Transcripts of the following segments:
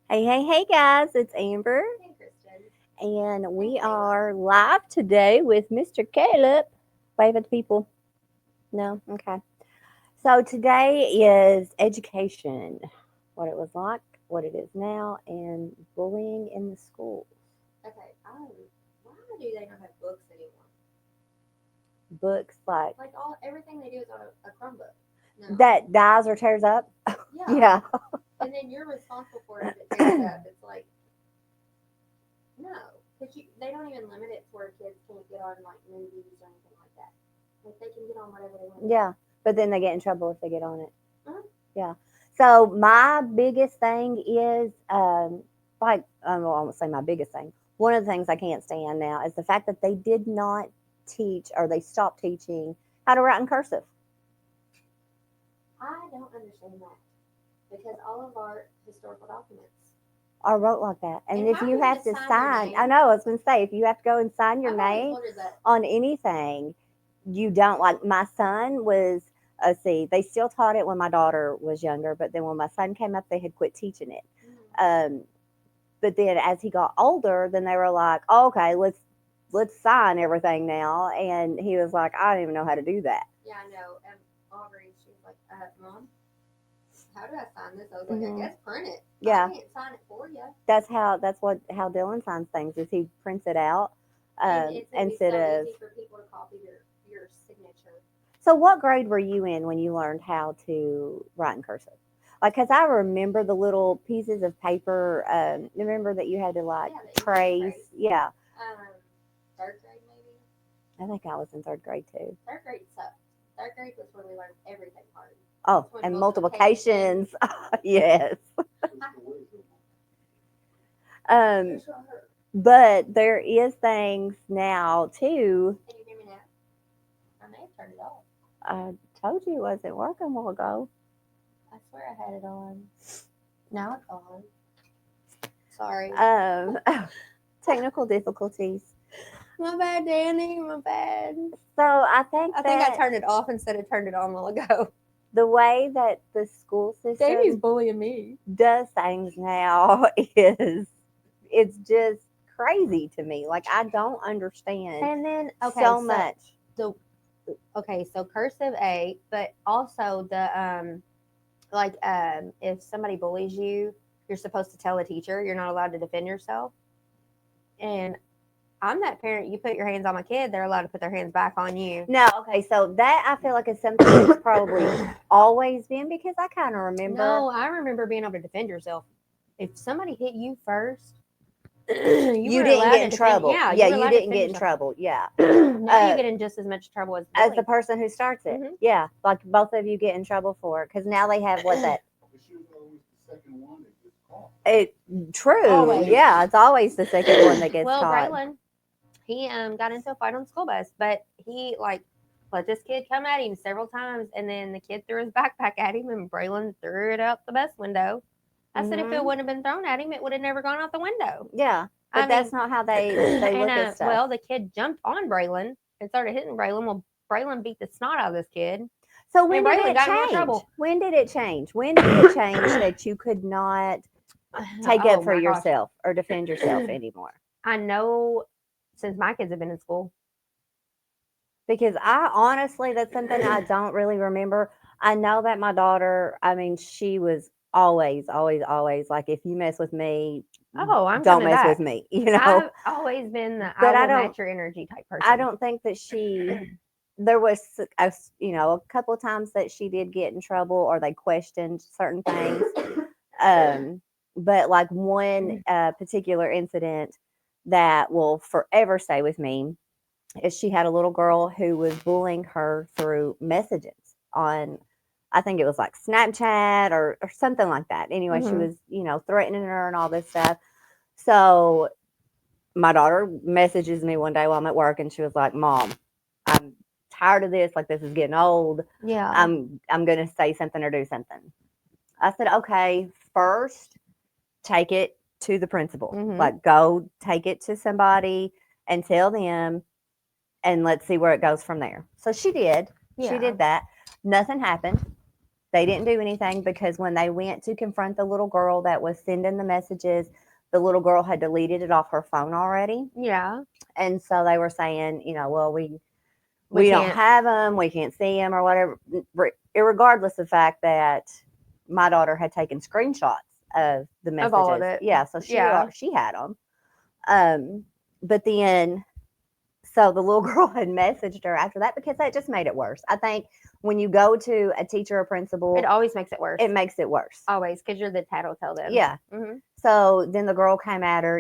Hey, guys, it's Amber, Hey, Kristen. and we Caleb. are live today with Mr. Caleb. Wave at the people. No? Okay. So, today is education, what it was like, what it is now, and bullying in the schools. Okay. Why do they not have books anymore? Books like Like everything they do is on a Chromebook. No. that dies or tears up. Yeah. Yeah. And then you're responsible for it if it tears up. It's like no, because they don't even limit it to where kids can't get on like movies or anything like that. Like they can get on whatever they want to get Yeah. on. But then they get in trouble if they get on it. Uh-huh. Yeah. So my biggest thing is, like, well, I won't say my biggest thing. One of the things I can't stand now is the fact that they did not teach or they stopped teaching how to write in cursive. I don't understand that because all of our historical documents. I wrote like that. And And if how you do you have just to sign your sign, I name? know, I was going to say, if you have to go and sign your I've always name wondered that. on anything, you don't like my son was, see, they still taught it when my daughter was younger, but then when my son came up, they had quit teaching it. Mm-hmm. Um, but then as he got older, then they were like, oh, okay, let's sign everything now. And he was like, I don't even know how to do that. Yeah, I know. And Aubrey, she was like, Mom, how do I sign this? I was like, I Hmm. guess print it. I Yeah, can't sign it for you. that's how Dylan signs things is he prints it out, And it's going to be instead so of. easy for people to copy your signature. So what grade were you in when you learned how to write in cursive? Like, cause I remember the little pieces of paper. Remember that you had to like Yeah, that you had to trace. trace. Yeah, Um, third grade, maybe? I think I was in third grade too. Third grade sucked. Third grade was when we learned everything hard. Oh, That's when and multiplication. multiplications. Yes. Um, That's what I heard. but there is things now too. Can you hear me now? I may have turned it off. I told you it wasn't working a while ago. I swear I had it on. Now it's on. Sorry. Um, technical difficulties. My bad, Danny. My bad. So I think I think I that turned it off instead of turned it on a while ago. the way that the school Danny's system bullying me. does things now is it's just crazy to me. Like I don't understand And then okay, so so much. the so cursive A, but also the if somebody bullies you, you're supposed to tell a teacher. You're not allowed to defend yourself. And I'm that parent. You put your hands on my kid, they're allowed to put their hands back on you. No, okay, so that I feel like is something that's probably always been because I kind of remember. No, I remember being able to defend yourself. If somebody hit you first, you You were didn't allowed get to in defend. trouble. Yeah, Yeah, you were you allowed to didn't defend get in yourself. trouble. Yeah. Now you Uh, get in just as much trouble as the as the bully. person who starts it. Hmm. Yeah, like both of you get in trouble for it because now they have what that. It true. Always. Yeah, it's always the second one that gets Well, caught. Braylon, he got into a fight on the school bus, but he like let this kid come at him several times, and then the kid threw his backpack at him, and Braylon threw it out the bus window. I said if it Hmm. wouldn't have been thrown at him, it would have never gone out the window. Yeah, I but mean, that's not how they and look at stuff. well, the kid jumped on Braylon and started hitting Braylon. Well, Braylon beat the snot out of this kid, So when and did Braylon it got in more change? trouble. When did it change? When did it change that you could not take Oh up for my gosh. yourself or defend yourself anymore? I know since my kids have been in school. Because I honestly, that's something I don't really remember. I know that my daughter, I mean, she was always like, if you mess with me, Oh, I'm don't coming mess with back. me, you know? I've always been the I But will match your energy type I person. don't think that there was, a couple of times that she did get in trouble or they questioned certain things. Um, but like one particular incident that will forever stay with me is she had a little girl who was bullying her through messages on, I think it was like Snapchat or something like that. Anyway, she Hmm. was, threatening her and all this stuff. So my daughter messages me one day while I'm at work and she was like, Mom, I'm tired of this. Like this is getting old. Yeah. I'm gonna say something or do something. I said, okay, first take it to the principal. Hmm. Like go take it to somebody and tell them and let's see where it goes from there. So she did. She Yeah. did that. Nothing happened. They didn't do anything because when they went to confront the little girl that was sending the messages, the little girl had deleted it off her phone already. Yeah. And so they were saying, well, we We don't can't- have them, we can't see them or whatever, regardless of the fact that my daughter had taken screenshots of the messages. Of all of it. Yeah, so Yeah. she had them. But then, so the little girl had messaged her after that because that just made it worse. I think when you go to a teacher or principal, It always makes it worse. it makes it worse. Always, because you're the tattletale then. Yeah. Mm-hmm. So then the girl came at her,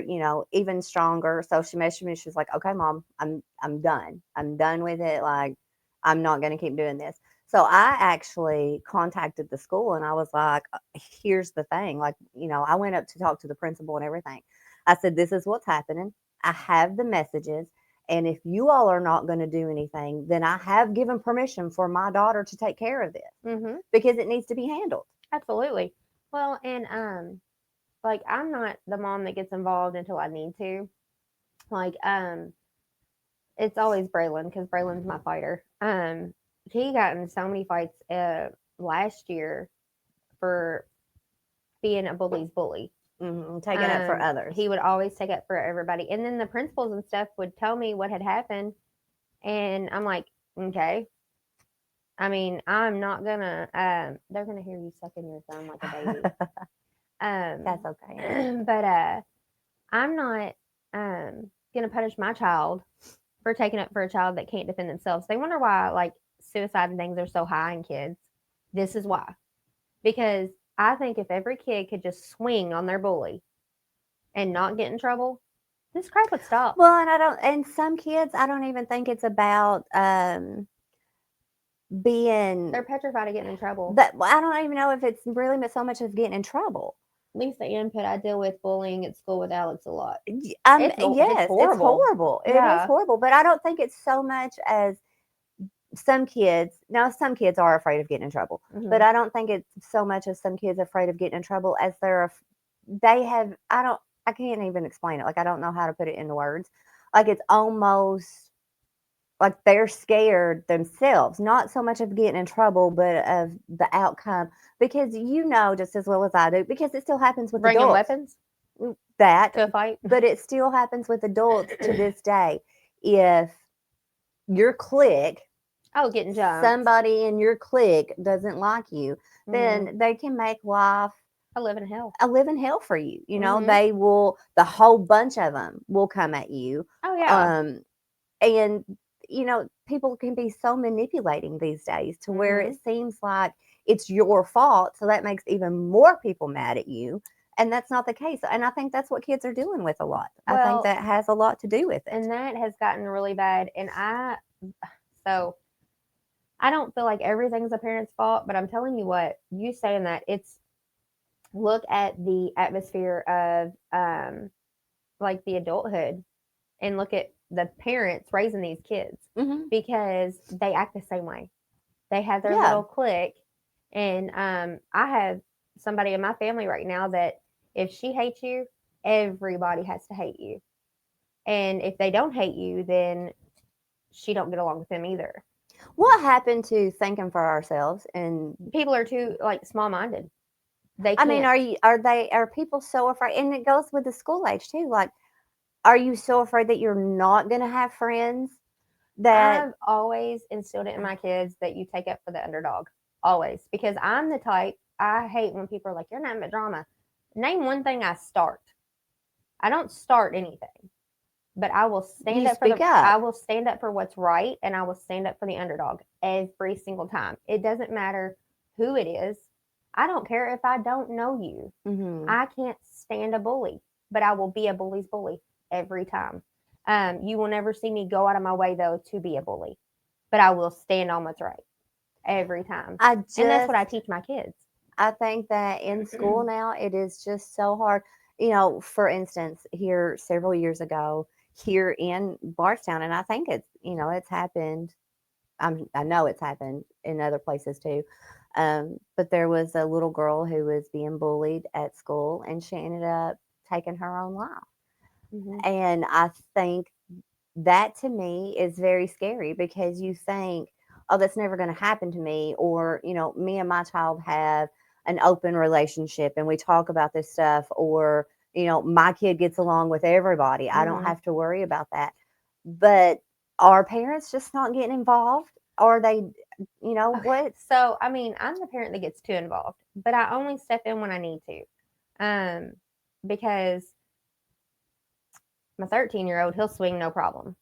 even stronger. So she messaged me. She was like, "Okay, mom, I'm done. I'm done with it. Like, I'm not going to keep doing this." So I actually contacted the school and I was like, "Here's the thing. Like, I went up to talk to the principal and everything. I said, this is what's happening. I have the messages. And if you all are not going to do anything, then I have given permission for my daughter to take care of this Mm-hmm. because it needs to be handled." Absolutely. Well, and like I'm not the mom that gets involved until I need to. Like it's always Braylon because Braylon's my fighter. He got in so many fights last year for being a bully's bully. Taking up for others. He would always take up for everybody, and then the principals and stuff would tell me what had happened, and I'm like, okay. I mean, I'm not gonna. They're gonna hear you sucking your thumb like a baby. That's okay. But I'm not gonna punish my child for taking up for a child that can't defend themselves. They wonder why like suicide and things are so high in kids. This is why. Because I think if every kid could just swing on their bully and not get in trouble, this crap would stop. Well, and some kids, I don't even think it's about being. They're petrified of getting in trouble. I don't even know if it's really so much as getting in trouble. Lisa input, I deal with bullying at school with Alex a lot. Yes, it's horrible. it's horrible. It Yeah. is horrible, but I don't think it's so much as some kids. Now, some kids are afraid of getting in trouble, Mhm. but I don't think it's so much as some kids afraid of getting in trouble as I can't even explain it. Like, I don't know how to put it into words. Like, it's almost like they're scared themselves, not so much of getting in trouble, but of the outcome. Because just as well as I do, because it still happens with Bringing adults. weapons That, to a fight. but it still happens with adults to this day. If your clique, Getting jumped. somebody in your clique doesn't like you, Mhm. then they can make life I live in hell. a living hell for you. Mhm. They will, the whole bunch of them will come at you. Oh yeah. And people can be so manipulating these days to where Mm-hmm. it seems like it's your fault. So that makes even more people mad at you. And that's not the case. And I think that's what kids are dealing with a lot. I Well, think that has a lot to do with it. And that has gotten really bad. And so I don't feel like everything's a parent's fault, but I'm telling you what, you saying that, it's look at the atmosphere of like the adulthood and look at the parents raising these kids Mm-hmm. because they act the same way. They have their Yeah. little clique. And I have somebody in my family right now that if she hates you, everybody has to hate you. And if they don't hate you, then she don't get along with them either. What happened to thinking for ourselves? And People are too like small minded. They I mean, can't. are people so afraid? And it goes with the school age too. Like, are you so afraid that you're not going to have friends? That I've always instilled it in my kids that you take up for the underdog. Always. Because I'm the type, I hate when people are like, you're nothing but drama. Name one thing I start. I don't start anything. But I will stand You up for speak up. I will stand up for what's right, and I will stand up for the underdog every single time. It doesn't matter who it is. I don't care if I don't know you. Mhm. I can't stand a bully, but I will be a bully's bully every time. You will never see me go out of my way though to be a bully, but I will stand on what's right every time. And that's what I teach my kids. I think that in school now it is just so hard. For instance, here several years ago, here in Bardstown, and I think it's happened. I know it's happened in other places too. But there was a little girl who was being bullied at school, and she ended up taking her own life. Mhm. And I think that to me is very scary because you think, oh, that's never going to happen to me, or, me and my child have an open relationship and we talk about this stuff, or, my kid gets along with everybody. I don't Mhm. have to worry about that. But are parents just not getting involved? Are they, what? So, I mean, I'm the parent that gets too involved, but I only step in when I need to. Because my 13-year-old, he'll swing no problem.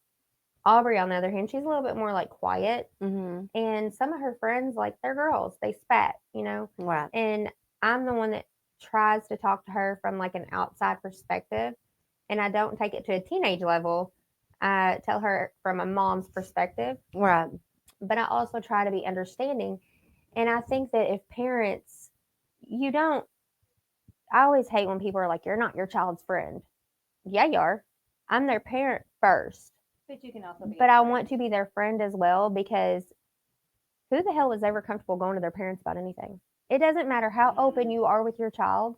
Aubrey, on the other hand, she's a little bit more like quiet. Mm-hmm. And some of her friends, like they're girls, they spat, Right. And I'm the one that tries to talk to her from like an outside perspective. And I don't take it to a teenage level. I tell her from a mom's perspective, Right. but I also try to be understanding. And I think that if parents, you don't, I always hate when people are like, you're not your child's friend. Yeah, you are. I'm their parent first, But you can also be. but I want to be their friend as well, because who the hell is ever comfortable going to their parents about anything? It doesn't matter how open you are with your child.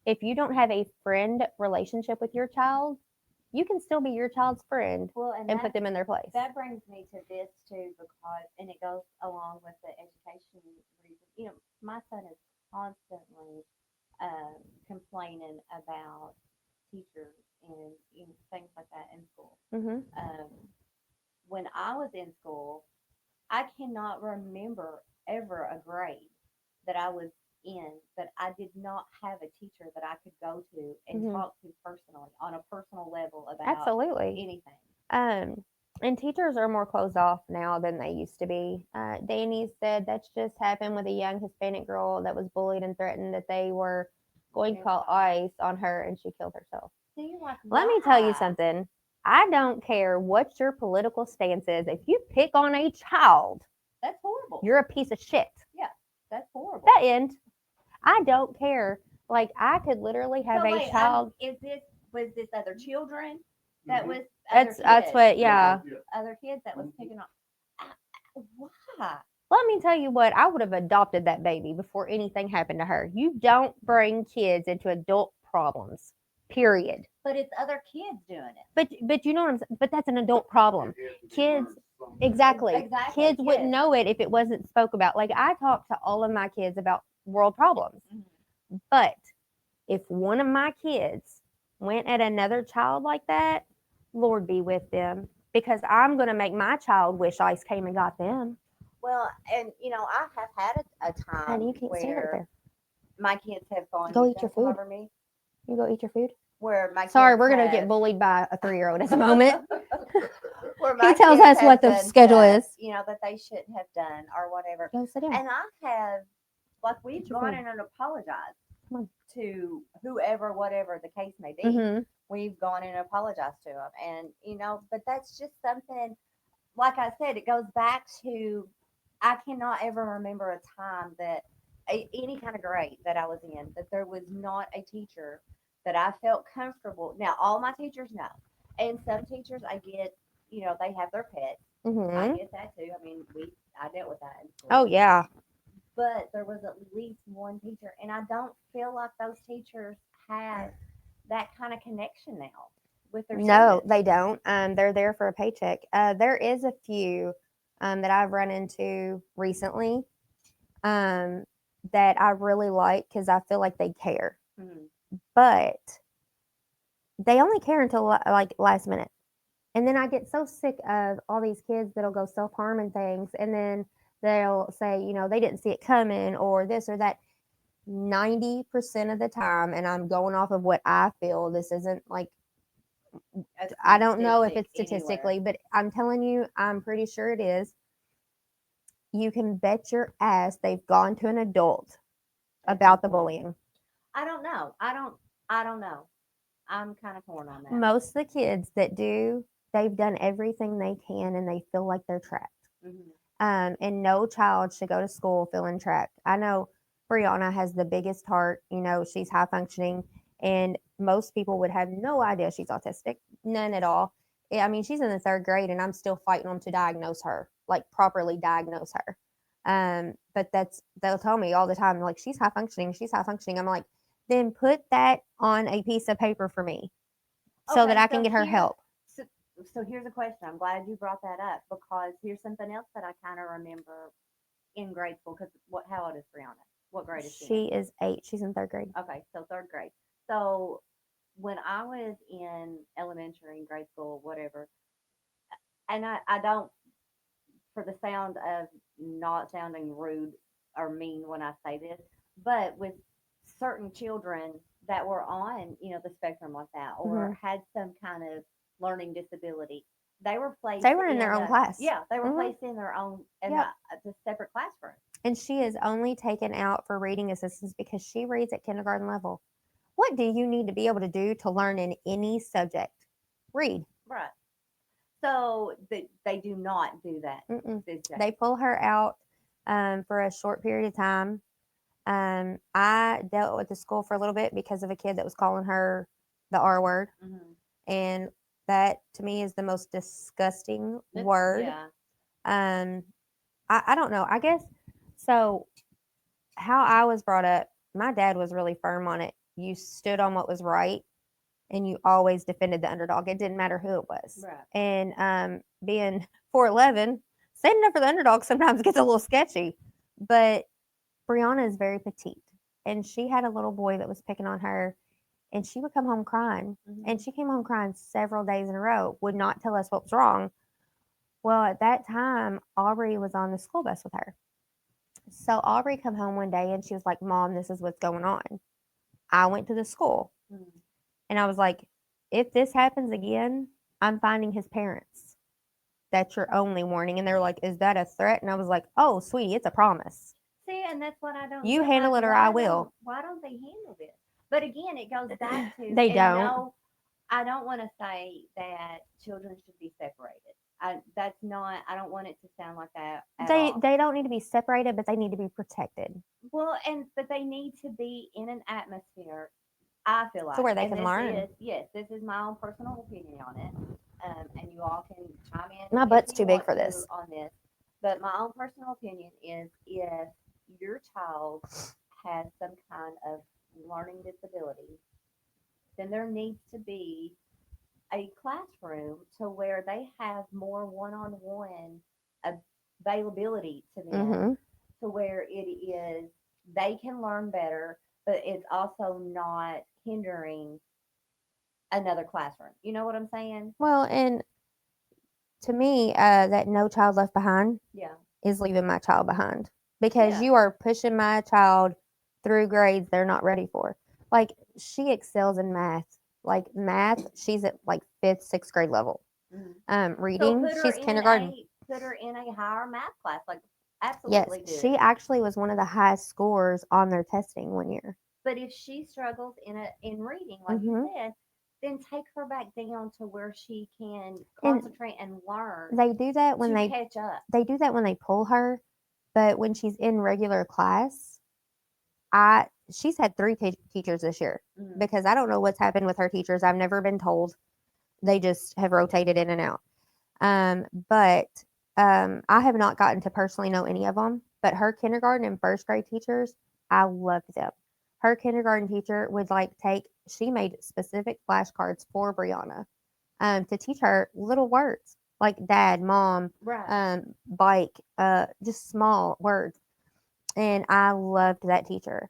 If you don't have a friend relationship with your child, you can still be your child's friend Well, and put them in their place. that brings me to this too, because, and it goes along with the education reason. My son is constantly complaining about teachers and things like that in school. hmm When I was in school, I cannot remember ever a grade that I was in that I did not have a teacher that I could go to and Mhm. talk to personally on a personal level about Absolutely. anything. And teachers are more closed off now than they used to be. Danny said that's just happened with a young Hispanic girl that was bullied and threatened that they were going to call ICE on her, and she killed herself. See, like, Let me tell you why? something. I don't care what your political stance is. If you pick on a child, That's horrible. you're a piece of shit. That's horrible. That end. I don't care. Like, I could literally have So a wait, child. was this other children that was That's kids? what. Yeah. Other kids that was picking on. Why? Let me tell you what. I would have adopted that baby before anything happened to her. You don't bring kids into adult problems. Period. But it's other kids doing it. But you know what I'm saying? But that's an adult problem. Kids, exactly. Exactly, Kids wouldn't yes. know it if it wasn't spoke about. Like, I talk to all of my kids about world problems. Mhm. But if one of my kids went at another child like that, Lord be with them, because I'm going to make my child wish ICE came and got them. Well, and I have had a time Honey, you can't stand it where there. my kids have gone. Go You eat your gonna come food. over me. You go eat your food. Where my Sorry, kids we're going to have- get bullied by a 3-year-old at the moment. where He my tells kids us have what the done schedule stuff, is. that they shouldn't have done or whatever. Go sit down. And I have, like, we've Get your gone food. in and apologized Come on. to whoever, whatever the case may be. Mm-hmm. We've gone in and apologized to them, and but that's just something. Like I said, it goes back to I cannot ever remember a time that any kind of grade that I was in that there was not a teacher that I felt comfortable. Now, all my teachers know, and some teachers I get, they have their pets. I Mm-hmm. get that too. I mean, I dealt with that in school. Oh, yeah. But there was at least one teacher, and I don't feel like those teachers have that kind of connection now with their No, students. they don't. They're there for a paycheck. There is a few that I've run into recently that I really like, because I feel like they care. Mhm. But they only care until like last minute. And then I get so sick of all these kids that'll go self harm and things, and then they'll say, they didn't see it coming or this or that. 90% of the time, and I'm going off of what I feel, this isn't like, A I don't know if it's statistic statistically, but I'm telling you, I'm pretty sure it is. You can bet your ass they've gone to an adult about the bullying. I don't know. I don't know. I'm kind of torn on that. Most of the kids that do, they've done everything they can and they feel like they're trapped. Mhm. And no child should go to school feeling trapped. I know Brianna has the biggest heart. She's high functioning, and most people would have no idea she's autistic. None at all. I mean, she's in the 3rd grade, and I'm still fighting them to diagnose her, like properly diagnose her. But they'll tell me all the time, like, she's high functioning. She's high functioning. I'm like, then put that on a piece of paper for me, so Okay, that I can so get her here- help. so here's a question. I'm glad you brought that up because here's something else that I kind of remember in grade school. Because how old is Brianna? What grade is she in? She is 8. She's in 3rd grade. Okay, so third grade. So when I was in elementary and grade school, whatever, and I don't, for the sound of not sounding rude or mean when I say this, but with certain children that were on, the spectrum like that or had some kind of learning disability, they were placed They were in their own class. Yeah, they were Mhm. placed in their own in Yep. a separate classroom. And she is only taken out for reading assistance because she reads at kindergarten level. What do you need to be able to do to learn in any subject? Read. Right. So they do not do that Mm-mm. these days. They pull her out for a short period of time. I dealt with the school for a little bit because of a kid that was calling her the R word. Mhm. And that to me is the most disgusting word. Yeah. I don't know. I guess so. How I was brought up, my dad was really firm on it. You stood on what was right and you always defended the underdog. It didn't matter who it was. Right. And being 4'11", standing up for the underdog sometimes gets a little sketchy. But Brianna is very petite. And she had a little boy that was picking on her. And she would come home crying. And she came home crying several days in a row, would not tell us what was wrong. Well, at that time, Aubrey was on the school bus with her. So Aubrey come home one day and she was like, Mom, this is what's going on. I went to the school and I was like, if this happens again, I'm finding his parents. That's your only warning. And they're like, is that a threat? And I was like, oh, sweetie, it's a promise. See, and that's what I don't. You get. handle Like, it or I will. Why don't they handle this? But again, it goes back to They and don't. No, I don't want to say that children should be separated. That's not. I don't want it to sound like that at all. They don't need to be separated, but they need to be protected. Well, but they need to be in an atmosphere. I feel like So where they and can this learn. Yes, this is my own personal opinion on it, and you all can chime in. My if butt's you too big want for to this. on this. But my own personal opinion is if your child has some kind of learning disability, then there needs to be a classroom to where they have more one-on-one availability to them, Mm-hmm. to where it is they can learn better, but it's also not hindering another classroom. You know what I'm saying? Well, and to me, that No Child Left Behind Yeah. is leaving my child behind because Yeah. you are pushing my child through grades they're not ready for. Like she excels in math. Like math, she's at like 5th, 6th grade level. Mm-hmm. Reading, So she's kindergarten. Put her in a higher math class. Like Yes, absolutely do she it. actually was one of the highest scores on their testing one year. But if she struggles in reading, like you Mhm. said, then take her back down to where she can And concentrate and learn they do that when to catch up. they do that when they pull her, but when she's in regular class, she's had 3 teachers this year Mhm. because I don't know what's happened with her teachers. I've never been told. They just have rotated in and out. But I have not gotten to personally know any of them. But her kindergarten and 1st grade teachers, I loved them. Her kindergarten teacher would she made specific flashcards for Brianna to teach her little words like dad, mom, Right. bike, just small words. And I loved that teacher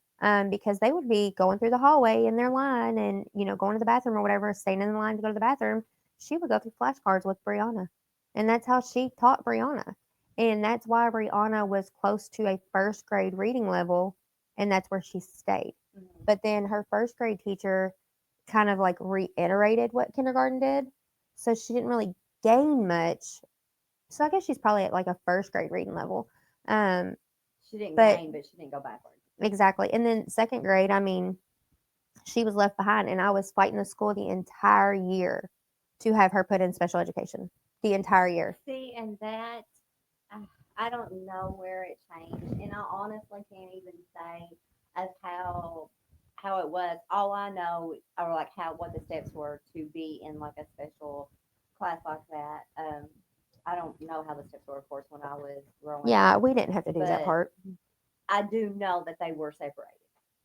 because they would be going through the hallway in their line and, going to the bathroom or whatever, staying in the line to go to the bathroom. She would go through flashcards with Brianna. And that's how she taught Brianna. And that's why Brianna was close to a 1st grade reading level. And that's where she stayed. Mhm. But then her 1st grade teacher kind of like reiterated what kindergarten did. So she didn't really gain much. So I guess she's probably at like a 1st grade reading level. She didn't But gain, but she didn't go backwards. exactly. And then 2nd grade, I mean, she was left behind, and I was fighting the school the entire year to have her put in special education. The entire year. See, and that uh, I don't know where it changed, and I honestly can't even say as how it was. All I know, or like what the steps were to be in like a special class like that. I don't know how the steps were, of course, when I was growing Yeah, up, we didn't have to do that but part. I do know that they were separated.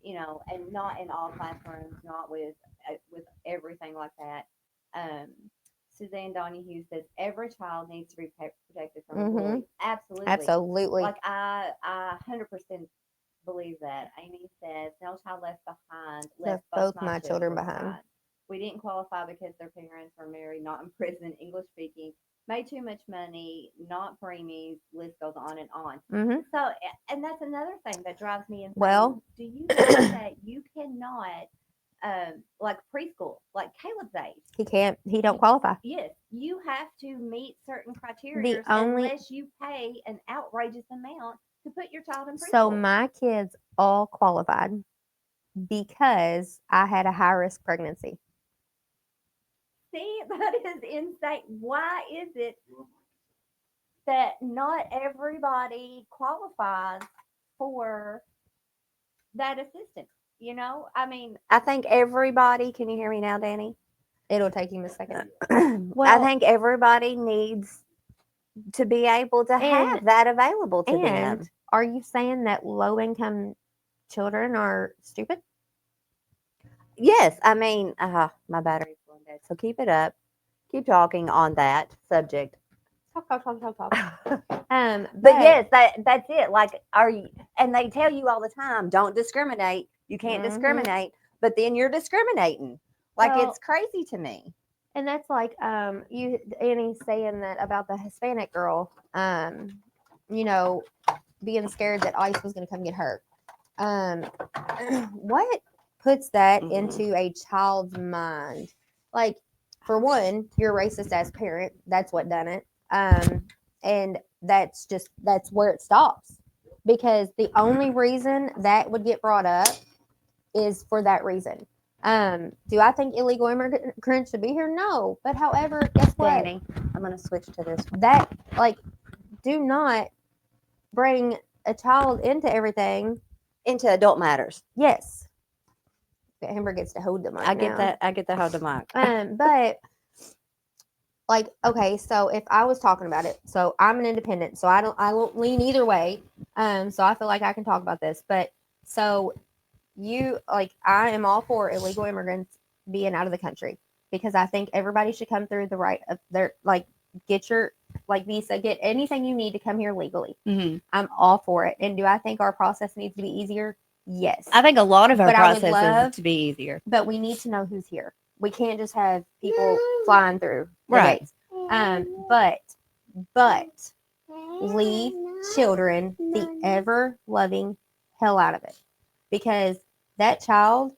And not in all classrooms, not with everything like that. Um, Suzanne Donahue says every child needs to be protected from Mhm. bullying. Absolutely. Absolutely. Like I 100% believe that. Amy says, "No child left behind left both my children behind. We didn't qualify because their parents were married, not in prison, English speaking, made too much money, not preemies." List goes on and on. hmm So, and that's another thing that drives me insane. Well- do you know that you cannot, like preschool, like Caleb's age? He don't qualify. Yes, you have to meet certain criteria only- unless you pay an outrageous amount to put your child in preschool. So my kids all qualified because I had a high risk pregnancy. See, that is insane. Why is it that not everybody qualifies for that assistance? You know, I mean, I think everybody, can you hear me now, Danny? It'll take him a second. I Well- think everybody needs to be able to have And- that available to them. And are you saying that low income children are stupid? Yes, I mean, my battery's going dead, so keep it up. Keep talking on that subject. Talk. But yes, that's it. Like, are you? And they tell you all the time, don't discriminate. You can't Mhm. discriminate. But then you're discriminating. Like, Well- it's crazy to me. And that's like you Annie saying that about the Hispanic girl, you know, being scared that ICE was going to come get her. What puts that Mhm. into a child's mind? Like, for one, you're racist as parent. That's what done it. And that's where it stops. Because the only reason that would get brought up is for that reason. Do I think illegal immigrants should be here? No. But however, guess what? Danny, I'm going to switch to this one. That, like, do not bring a child into everything. Into adult matters. Yes. Amber gets to hold the mic. I get now. that. I get the hold the mic. But like, okay, so if I was talking about it, so I'm an independent, so I don't lean either way. So I feel like I can talk about this. But so I am all for illegal immigrants being out of the country because I think everybody should come through the right of their, like, get your, like, visa, get anything you need to come here legally. Mm-hmm. I'm all for it. And do I think our process needs to be easier? Yes. I think a lot of our But I would processes love- to be easier. But we need to know who's here. We can't just have people flying through the Right. gates. But leave children the ever loving hell out of it, because that child,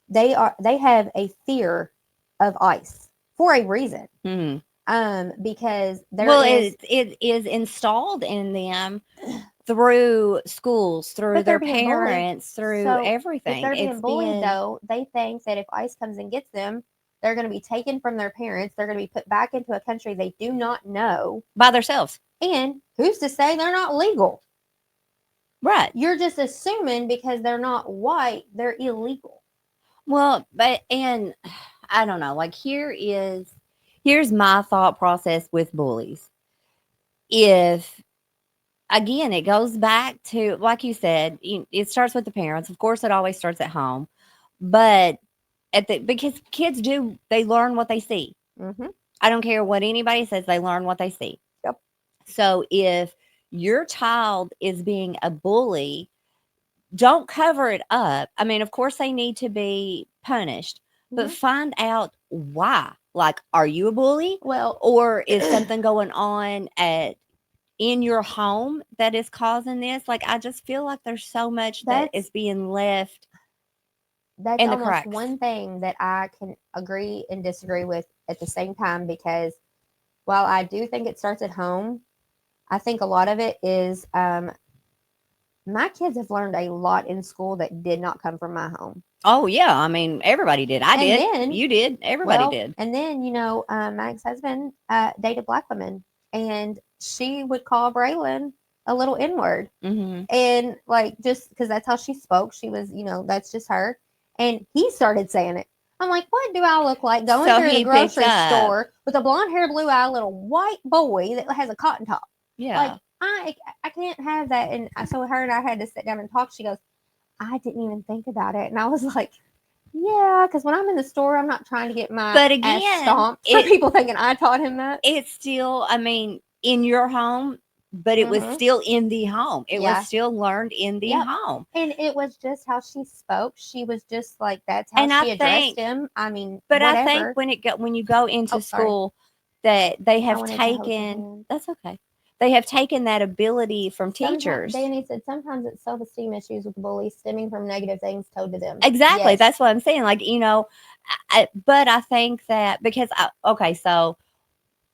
they have a fear of ICE for a reason. Mm-hmm. Because there Well, is, it is installed in them through schools, through But they're their being bullied. parents, through So, everything. if they're being It's bullied, been- though, they think that if ICE comes and gets them, they're going to be taken from their parents. They're going to be put back into a country they do not know. by themselves. And who's to say they're not legal? Right. You're just assuming because they're not white, they're illegal. Well, but and I don't know. Like, here's my thought process with bullies. If again, it goes back to, like you said, it starts with the parents. Of course, it always starts at home, but because kids they learn what they see. Mm-hmm. I don't care what anybody says, they learn what they see. Yep. So if your child is being a bully, don't cover it up. I mean, of course, they need to be punished, but Mhm. find out why. Like, are you a bully? Well, Or is something going on in your home that is causing this? Like, I just feel like there's so much that That's- is being left. that's in the almost cracks. one thing that I can agree and disagree with at the same time, because while I do think it starts at home, I think a lot of it is my kids have learned a lot in school that did not come from my home. Oh yeah, I mean, everybody did. I And did. then- You did. Everybody Well, did. And then, my ex-husband dated black women, and she would call Braylon a little N-word. Mm-hmm. And, like, just because that's how she spoke, she was, that's just her. And he started saying it. I'm like, what do I look like going So through he the grocery picked up. store with a blonde hair, blue eye little white boy that has a cotton top? Yeah. Like, I can't have that. And so her and I had to sit down and talk. She goes, I didn't even think about it. And I was like, Yeah, because when I'm in the store, I'm not trying to get my But ass again, stomped for it- people thinking I taught him that. it's still, I mean, in your home, but it was Mhm. still in the home. It Yeah. was still learned in the Yep. home. And it was just how she spoke. She was just like that's how And she I addressed think, him. I mean, but I whatever. think when you go into Oh, sorry. school, that they I have wanted to hold your taken. hand. That's okay. They have taken that ability from teachers. Danny said sometimes it's self-esteem issues with bullies stemming from negative things told to them. Exactly. Yes. That's what I'm saying. Like, but I think that because okay, so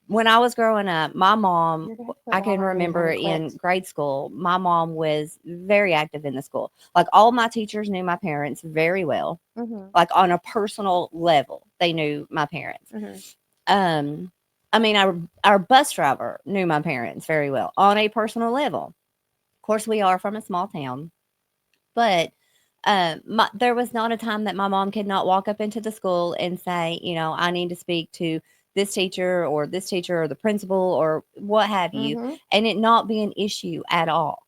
when I was growing up, my mom, You're gonna have to put I can water on me, remember haven't in quit. grade school, my mom was very active in the school. Like all my teachers knew my parents very well. Mhm. Like on a personal level, they knew my parents. Mhm. I mean, our bus driver knew my parents very well on a personal level. Of course, we are from a small town, but there was not a time that my mom could not walk up into the school and say, I need to speak to this teacher or this teacher or the principal or what have you, Mhm. and it not be an issue at all.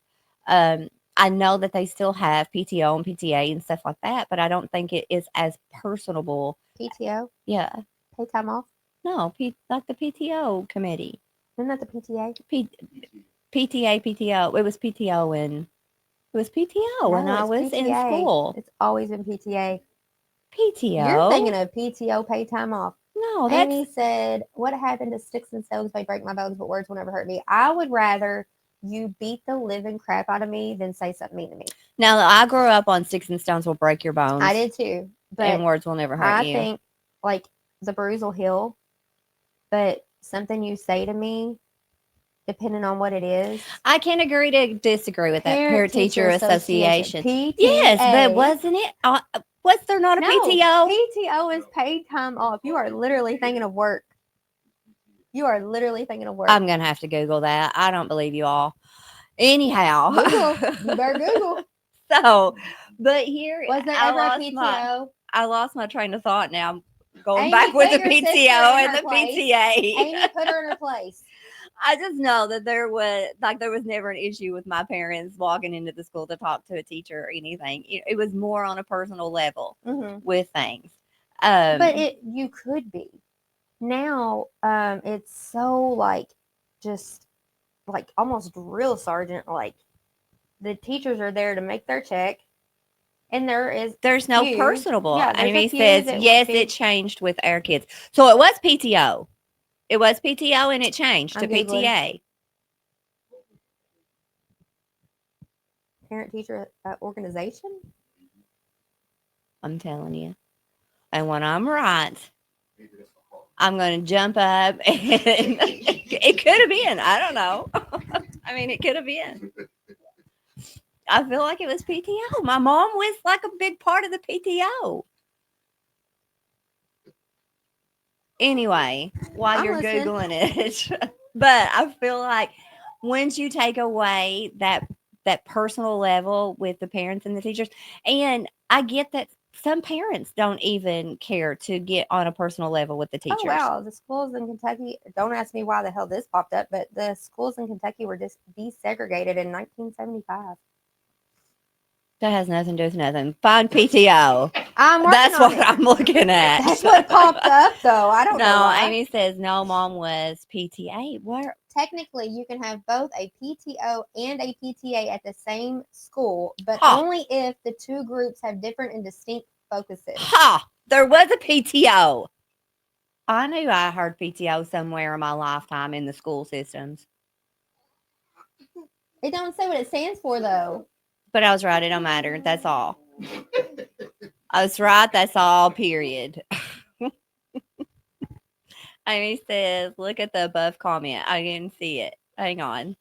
I know that they still have PTO and PTA and stuff like that, but I don't think it is as personable. PTO, Yeah, pay time off. no, like the PTO committee, Isn't that the PTA? PTA, PTO. It was PTO and it was PTO when I it's was in PTA. school. It's always been PTA. PTO. You're thinking of PTO, pay time off. No, that's Amy said, "What happened to sticks and stones may break my bones, but words will never hurt me." I would rather you beat the living crap out of me than say something mean to me. now. I grew up on sticks and stones will break your bones. I did too, but and words will never hurt I you. think like the bruise will heal, but something you say to me, depending on what it is. I can agree to disagree with that Parent Teacher Association. PTA. Yes, but wasn't it? Was there not a No, PTO? PTO is paid time off. You are literally thinking of work. You are literally thinking of work. I'm gonna have to Google that. I don't believe you all. Anyhow, Google. You better Google. So, but here Was there I ever a lost PTO? I lost my train of thought. Now going Amy, back with the put your sister PTO in and her the place. PTA. Amy, put her in her place. I just know that there was never an issue with my parents walking into the school to talk to a teacher or anything. It was more on a personal level with things. But you could be. Now, it's so like just like almost drill sergeant. Like the teachers are there to make their check, and there's no few- personable. Yeah, there's a Amy few says that yes, would be- it changed with our kids. So it was PTO. It was PTO and it changed to I'm Googling. PTA. Parent teacher organization. I'm telling you. And when I'm right, I'm going to jump up and it could have been. I don't know. I mean, it could have been. I feel like it was PTO. My mom was like a big part of the PTO. Anyway, while I'm you're listening. Googling it, but I feel like once you take away that personal level with the parents and the teachers, and I get that some parents don't even care to get on a personal level with the teachers. Oh wow, the schools in Kentucky. Don't ask me why the hell this popped up, but the schools in Kentucky were just desegregated in 1975. That has nothing to do with nothing. Find PTO. That's what I'm looking at. That's what popped up, though. I don't know. No, why. Amy says no. Mom was PTA. Where? Technically, you can have both a PTO and a PTA at the same school, but Huh. only if the two groups have different and distinct focuses. Ha! There was a PTO. I knew I heard PTO somewhere in my lifetime in the school systems. It don't say what it stands for, though. But I was right. It don't matter. That's all. I was right. That's all. Period. Amy says, look at the above comment. I didn't see it. Hang on.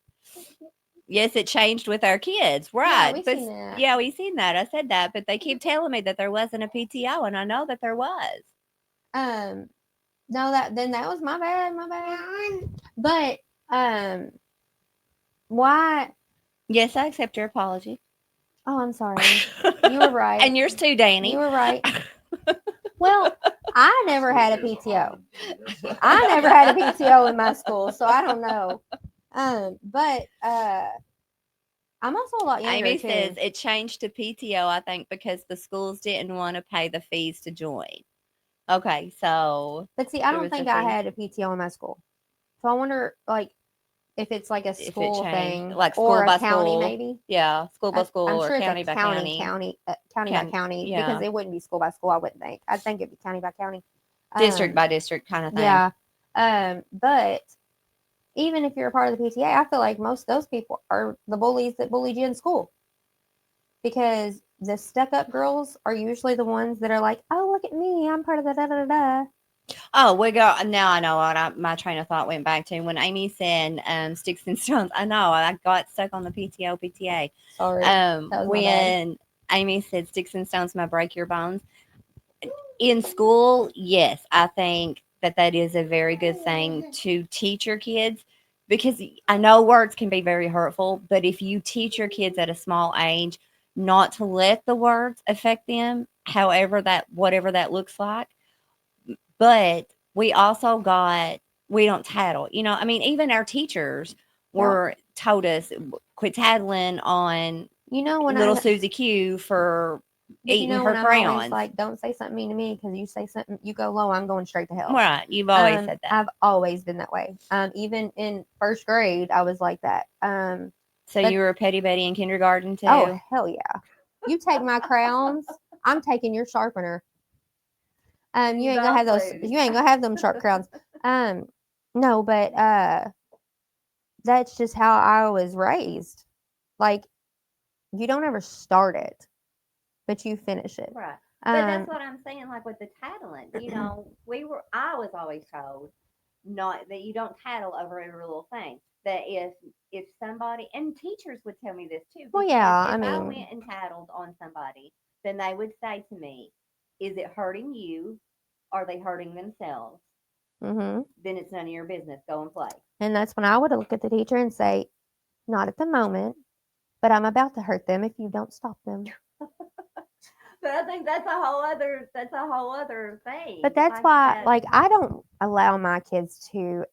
Yes, it changed with our kids. Right. Yeah, seen that. Yeah, we seen that. I said that, but they keep telling me that there wasn't a PTO, and I know that there was. No, that was my bad. But why? Yes, I accept your apology. Oh, I'm sorry. You were right. And yours too, Danny. You were right. Well, I never had a PTO. I never had a PTO in my school, so I don't know. But I'm also a lot younger Amy too. says it changed to PTO, I think, because the schools didn't want to pay the fees to join. Okay, so But see, I there don't was a think I fee. had a PTO in my school. So I wonder, like, if it's like a If it school changed, thing, like or school a by county, school. maybe. Yeah, school by school I'm or sure it's county a by county county. by Coun- county, yeah. because it wouldn't be school by school. I wouldn't think. I think it'd be county by county. District by district kind of thing. Yeah. But even if you're a part of the PTA, I feel like most of those people are the bullies that bullied you in school, because the stuck-up girls are usually the ones that are like, "Oh, look at me, I'm part of the da da da da." Oh, we go now. I know what my train of thought went back to when Amy said sticks and stones. I know I got stuck on the PTA. Sorry, that was my bad. When Amy said sticks and stones might break your bones in school, yes, I think that is a very good thing to teach your kids, because I know words can be very hurtful, but if you teach your kids at a small age not to let the words affect them, however that whatever that looks like. But we also got we don't tattle. I mean, even our teachers were told us quit tattling on When little Susie Q for eating her when I'm crayons. always like, "Don't say something mean to me, because you say something, you go low, I'm going straight to hell." Right, you've always said that. I've always been that way. Even in first grade, I was like that. So but- you were a petty Betty in kindergarten too? Oh hell yeah! You take my crayons, I'm taking your sharpener. You ain't gonna have those. You ain't gonna have them sharp crayons. No, but that's just how I was raised. Like, you don't ever start it, but you finish it. Right. But that's what I'm saying, like with the tattling. I was always told not that you don't tattle over every little thing. That if somebody, and teachers would tell me this too. Well, because yeah, if I I mean- went and tattled on somebody, then they would say to me, "Is it hurting you? Are they hurting themselves? Mm-hmm. Then it's none of your business. Go and play." And that's when I would look at the teacher and say, "Not at the moment, but I'm about to hurt them if you don't stop them." But I think that's a whole other thing. But that's why, like, I don't allow my kids to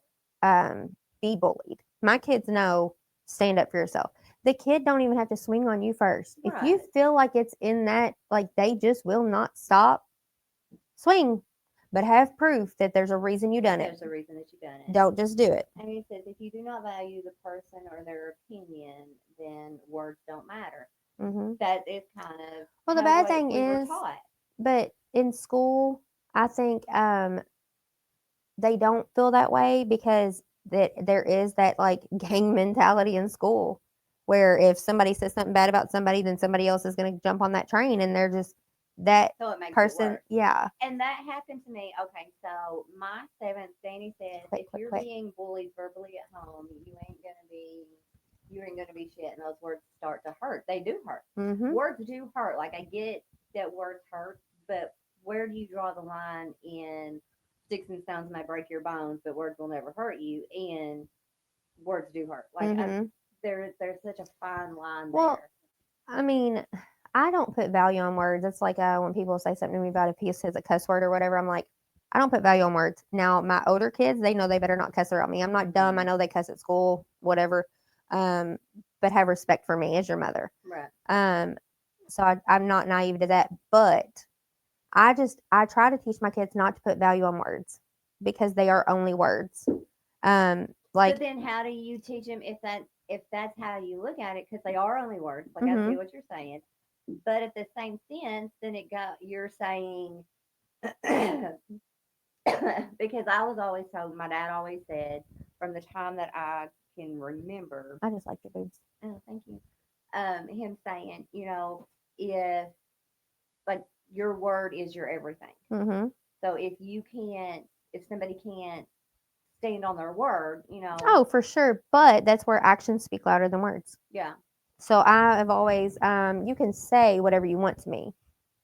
be bullied. My kids know, stand up for yourself. The kid don't even have to swing on you first. If you Right. feel like it's in that, like, they just will not stop, swing, but have proof that there's a reason you done it. There's a reason that you've done it. Don't just do it. And it says if you do not value the person or their opinion, then words don't matter. Mm-hmm. That is kind of Well, the how bad what thing we were is, taught. but in school, I think they don't feel that way, because that there is that, like, gang mentality in school, where if somebody says something bad about somebody, then somebody else is going to jump on that train, and they're just that So it makes it person. worse. Yeah. And that happened to me. Okay, so my seventh, Danny said, Click, if click, you're click. being bullied verbally at home, you ain't gonna be shit, and those words start to hurt. They do hurt. Mm-hmm. Words do hurt. Like I get that words hurt, but where do you draw the line in sticks and stones may break your bones, but words will never hurt you, and words do hurt. Like Mm-hmm. there's such a fine line Well, there. I mean, I don't put value on words. It's like when people say something to me about if he says a cuss word or whatever, I'm like, I don't put value on words. Now, my older kids, they know they better not cuss around me. I'm not dumb. I know they cuss at school, whatever. But have respect for me as your mother. Right. So I'm not naive to that. But I try to teach my kids not to put value on words, because they are only words. Like, but then how do you teach them if that's how you look at it? Because they are only words. Like I see what you're saying, but at the same sense, then you're saying because I was always told, my dad always said from the time that I can remember. I just like your boobs. Oh, thank you. Him saying, if like your word is your everything. Mm-hmm. So if somebody can't stand on their word, Oh, for sure. But that's where actions speak louder than words. Yeah. So I have always, you can say whatever you want to me.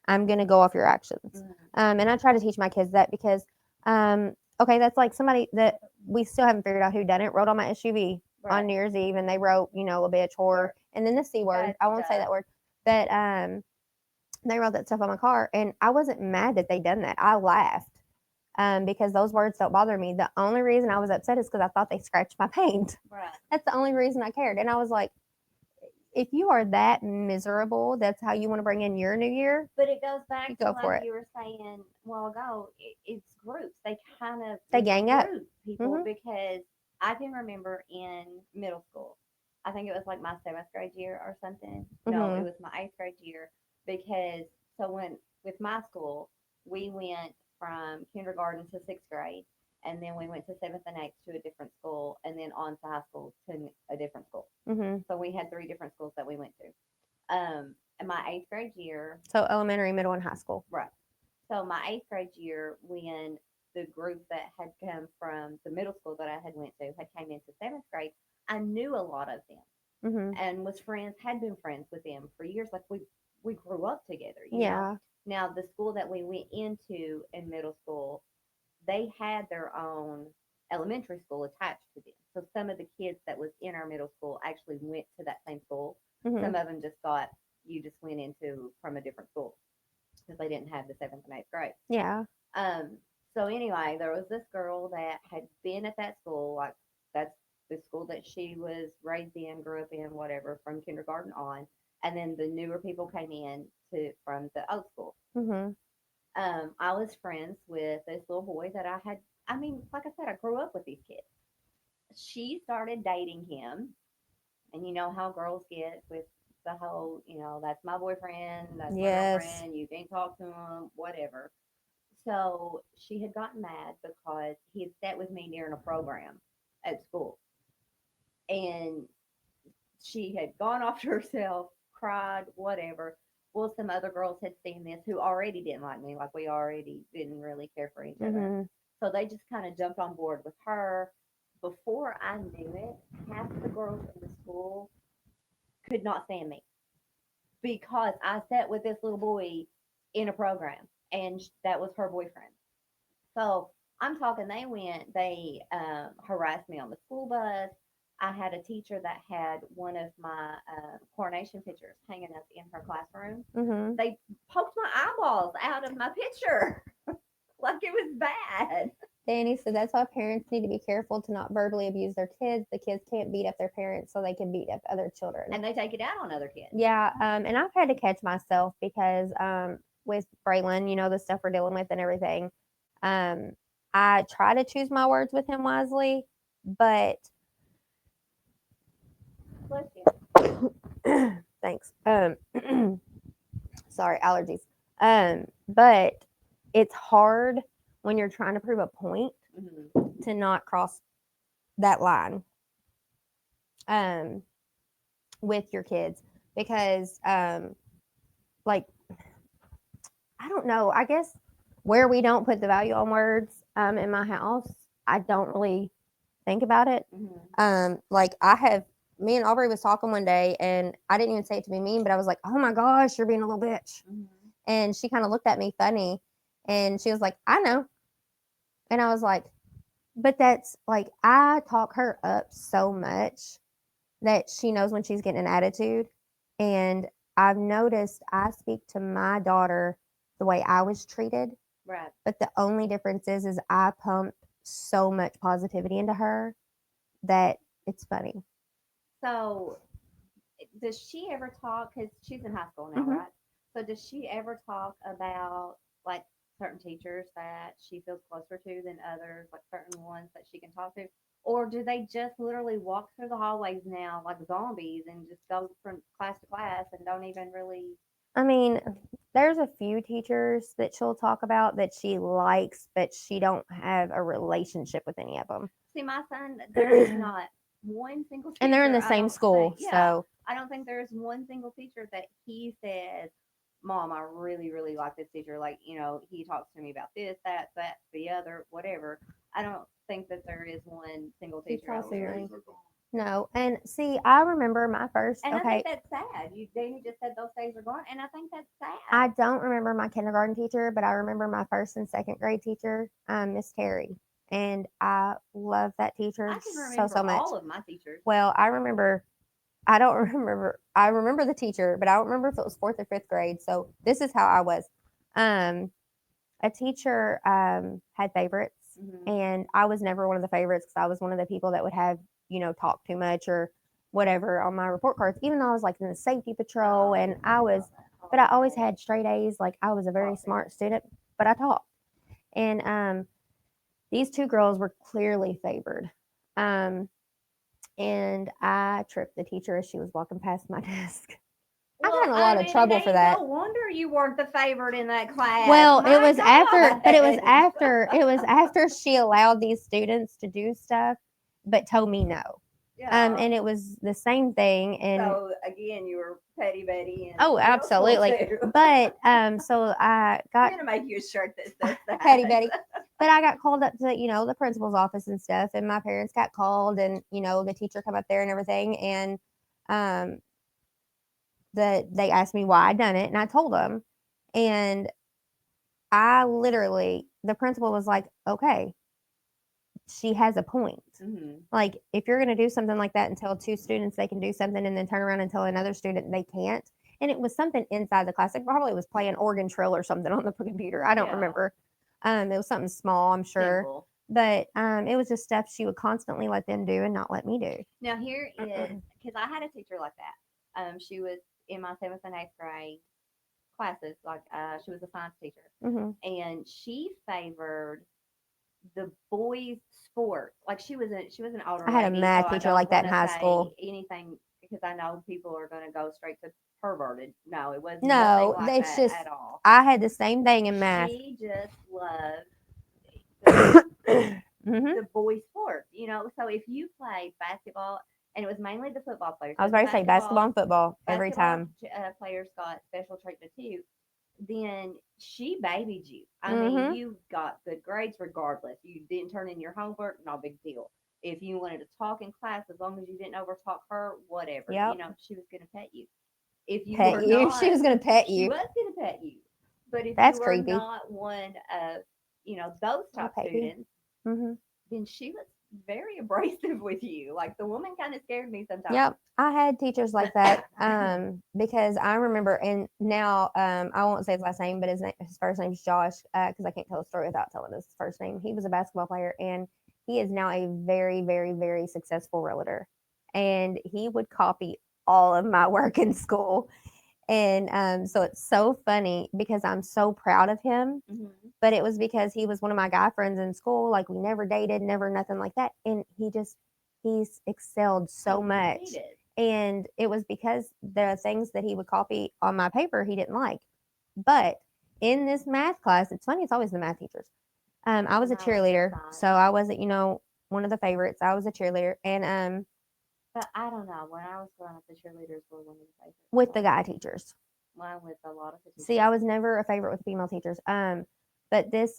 I'm going to go off your actions. Mm-hmm. And I try to teach my kids that, because, okay, that's like somebody that we still haven't figured out who done it, rode on my SUV Right. on New Year's Eve, and they wrote, a bitch, whore, and then the C word. That's I won't say that word. But they wrote that stuff on my car, and I wasn't mad that they done that. I laughed. Because those words don't bother me. The only reason I was upset is because I thought they scratched my paint. Right. That's the only reason I cared. And I was like, if you are that miserable, that's how you want to bring in your new year. But it goes back You to go for like it. you were saying a while ago. It's groups. They kind of They gang up. recruit people Mhm. because I can remember in middle school. I think it was like my 7th grade year or something. No, it Mhm. was my 8th grade year because so when with my school we went from kindergarten to 6th grade, and then we went to 7th and 8th to a different school, and then on to high school to a different school. Mhm. So we had 3 different schools that we went to. In my 8th grade year, So elementary, middle, and high school. right. So my 8th grade year, when the group that had come from the middle school that I had went to had came into 7th grade, I knew a lot of them Mhm. and was friends, had been friends with them for years. Like we grew up together, Yeah. Now the school that we went into in middle school, they had their own elementary school attached to them. So some of the kids that was in our middle school actually went to that same school. Mhm. Some of them just thought you just went into from a different school because they didn't have the 7th and 8th grade. Yeah. Um, so anyway, there was this girl that had been at that school, like that's the school that she was raised in, grew up in, whatever, from kindergarten on. And then the newer people came in to from the old school. Mhm. I was friends with this little boy that I had. I mean, like I said, I grew up with these kids. She started dating him, and you know how girls get with the whole, that's my boyfriend, that's my Yes. girlfriend, you can't talk to him, whatever. So she had gotten mad because he had sat with me during a program at school. And she had gone off to herself, cried, whatever. Well, some other girls had seen this who already didn't like me, like we already didn't really care for each other. Mhm. So they just kind of jumped on board with her. Before I knew it, half the girls in the school could not stand me because I sat with this little boy in a program, and that was her boyfriend. So I'm talking, they harassed me on the school bus. I had a teacher that had one of my coronation pictures hanging up in her classroom. Mhm. They poked my eyeballs out of my picture like it was bad. Danny said that's why parents need to be careful to not verbally abuse their kids. The kids can't beat up their parents, so they can beat up other children. And they take it out on other kids. Yeah, and I've had to catch myself because with Braylon, the stuff we're dealing with and everything, um, I try to choose my words with him wisely, but Bless you. thanks. Sorry, allergies. But it's hard when you're trying to prove a point Mm-hmm. to not cross that line with your kids because like I don't know, I guess where we don't put the value on words in my house, I don't really think about it. Mm-hmm. Like me and Aubrey was talking one day, and I didn't even say it to be mean, but I was like, "Oh my gosh, you're being a little bitch," Mm-hmm. and she kind of looked at me funny, and she was like, "I know," and I was like, "But that's like I talk her up so much that she knows when she's getting an attitude, and I've noticed I speak to my daughter the way I was treated." Right. But the only difference is I pump so much positivity into her that it's funny. So does she ever talk? Because she's in high school now, Mhm. right? So does she ever talk about like certain teachers that she feels closer to than others, like certain ones that she can talk to? Or do they just literally walk through the hallways now like zombies and just go from class to class and don't even really? I mean, there's a few teachers that she'll talk about that she likes, but she don't have a relationship with any of them. See, my son, there is not one single teacher. And they're in the I same don't school, think, yeah, so I don't think there's one single teacher that he says, Mom, I really, really like this teacher. Like, he talks to me about this, that, the other, whatever. I don't think that there is one single He's teacher out there. tossing me. No, and see, I remember my first. And I Okay, think that's sad. Danny just said those days are gone, and I think that's sad. I don't remember my kindergarten teacher, but I remember my first and second grade teacher, Miss Terry, and I love that teacher I can remember so much. all of my teachers. Well, I remember. I don't remember. I remember the teacher, but I don't remember if it was fourth or fifth grade. So this is how I was. A teacher had favorites, Mm-hmm. and I was never one of the favorites because I was one of the people that would have talk too much or whatever on my report cards, even though I was like in the safety patrol and but I always had straight A's. Like I was a very smart student, but I taught. And these two girls were clearly favored. And I tripped the teacher as she was walking past my desk. I got in a lot of trouble for that. No wonder you weren't the favorite in that class. Well, My it was after, but it was gosh. after she allowed these students to do stuff, but told me no. Yeah. And it was the same thing. And so again, you were petty Betty. And oh, middle school, absolutely. too. But so I I'm got gonna make you a shirt that says that. petty Betty. But I got called up to, the principal's office and stuff, and my parents got called, and the teacher come up there and everything, and they asked me why I'd done it, and I told them, and I literally, the principal was like, okay, she has a point. Mhm. Like, if you're going to do something like that and tell two students they can do something and then turn around and tell another student they can't, and it was something inside the class, it probably was playing Oregon Trail or something on the computer. I don't Yeah. remember. It was something small, I'm sure. Simple. But it was just stuff she would constantly let them do and not let me do. Now here is because I had a teacher like that. She was in my 7th and 8th grade classes. Like she was a science teacher, Hmm. and she favored the boys' sport. Like she was an older. I had a lady, math so I teacher don't like that in wanna high say school. Anything because I know people are going to go straight to perverted. No, it was No, nothing like it's that just at all. I had the same thing in math. She just loved Hmm. the boys' sport. So if you played basketball, and it was mainly the football players. I was so about to say basketball and football every basketball time. Players got special treatment too. Then she babied you. I Mhm. mean, you got good grades regardless. You didn't turn in your homework, no big deal. If you wanted to talk in class, as long as you didn't overtalk her, whatever. Yep. She was going to pet you. If you Pet were you. not, She was gonna pet she you. was going to pet you. But if That's you were creepy. not one of, those top pet you. students, Hmm. then she was very abrasive with you. Like the woman kind of scared me sometimes. Yep, I had teachers like that because I remember, and now I won't say his last name, but his first name's Josh because I can't tell a story without telling his first name. He was a basketball player, and he is now a very, very, very successful realtor. And he would copy all of my work in school. And so it's so funny because I'm so proud of him. Mhm. But it was because he was one of my guy friends in school. Like we never dated, never nothing like that. And he's excelled so much. He did. And it was because the things that he would copy on my paper he didn't like. But in this math class, it's funny, it's always the math teachers. I was a No, cheerleader, it's so I wasn't, one of the favorites. I was a cheerleader, and But I don't know. When I was growing up, the cheerleaders were one of the favorites. with the guy teachers. Mine with a lot of the See, I was never a favorite with female teachers. But this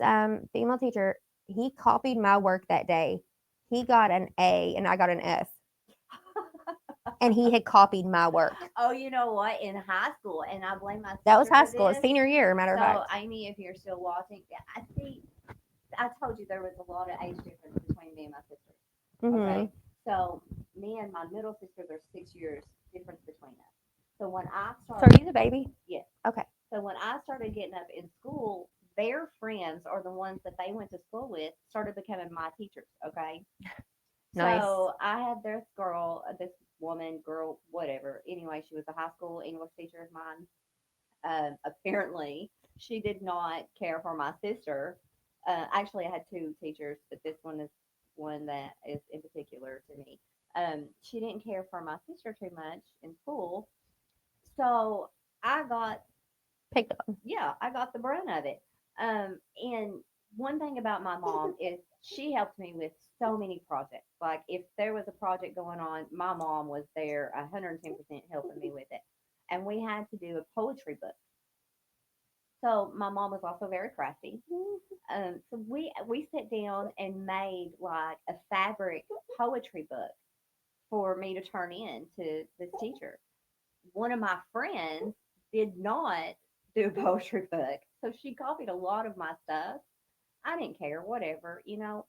female teacher, he copied my work that day. He got an A and I got an F. And he had copied my work. Oh, you know what? In high school, and I blame my sister. That was high for school, this. senior year, matter of So, fact. Amy, if you're still watching, I see. I told you there was a lot of age difference between me and my sister. Mhm. Okay, so me and my middle sister, there's 6 years difference between us. So when I So started, are you the baby? yes. Okay. So when I started getting up in school, their friends or the ones that they went to school with started becoming my teachers. Okay. Nice. So I had this girl, whatever. Anyway, she was a high school English teacher of mine. Apparently, she did not care for my sister. Actually, I had two teachers, but this one is one that is in particular to me. She didn't care for my sister too much in school, so I got Picked up. yeah, I got the brunt of it. And one thing about my mom is she helped me with so many projects. Like if there was a project going on, my mom was there 110% helping me with it. And we had to do a poetry book. So my mom was also very crafty. So we sat down and made like a fabric poetry book for me to turn in to this teacher. One of my friends did not do a poetry book, so she copied a lot of my stuff. I didn't care, whatever.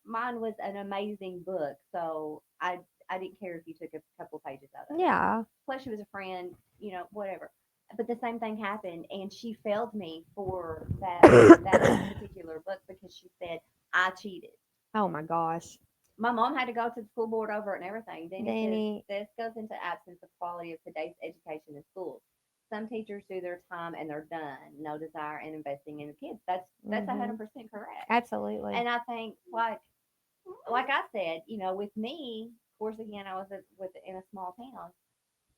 Mine was an amazing book, so I didn't care if you took a couple pages out of it. Yeah. Plus, she was a friend, whatever. But the same thing happened, and she failed me for that particular book because she said I cheated. Oh my gosh. My mom had to go to the school board over it and everything. Danny. Says, this goes into absence of quality of today's education in schools. Some teachers do their time and they're done. No desire in investing in the kids. That's Mhm. 100% correct. Absolutely. And I think like I said, you know, with me, of course, again, I was in a small town.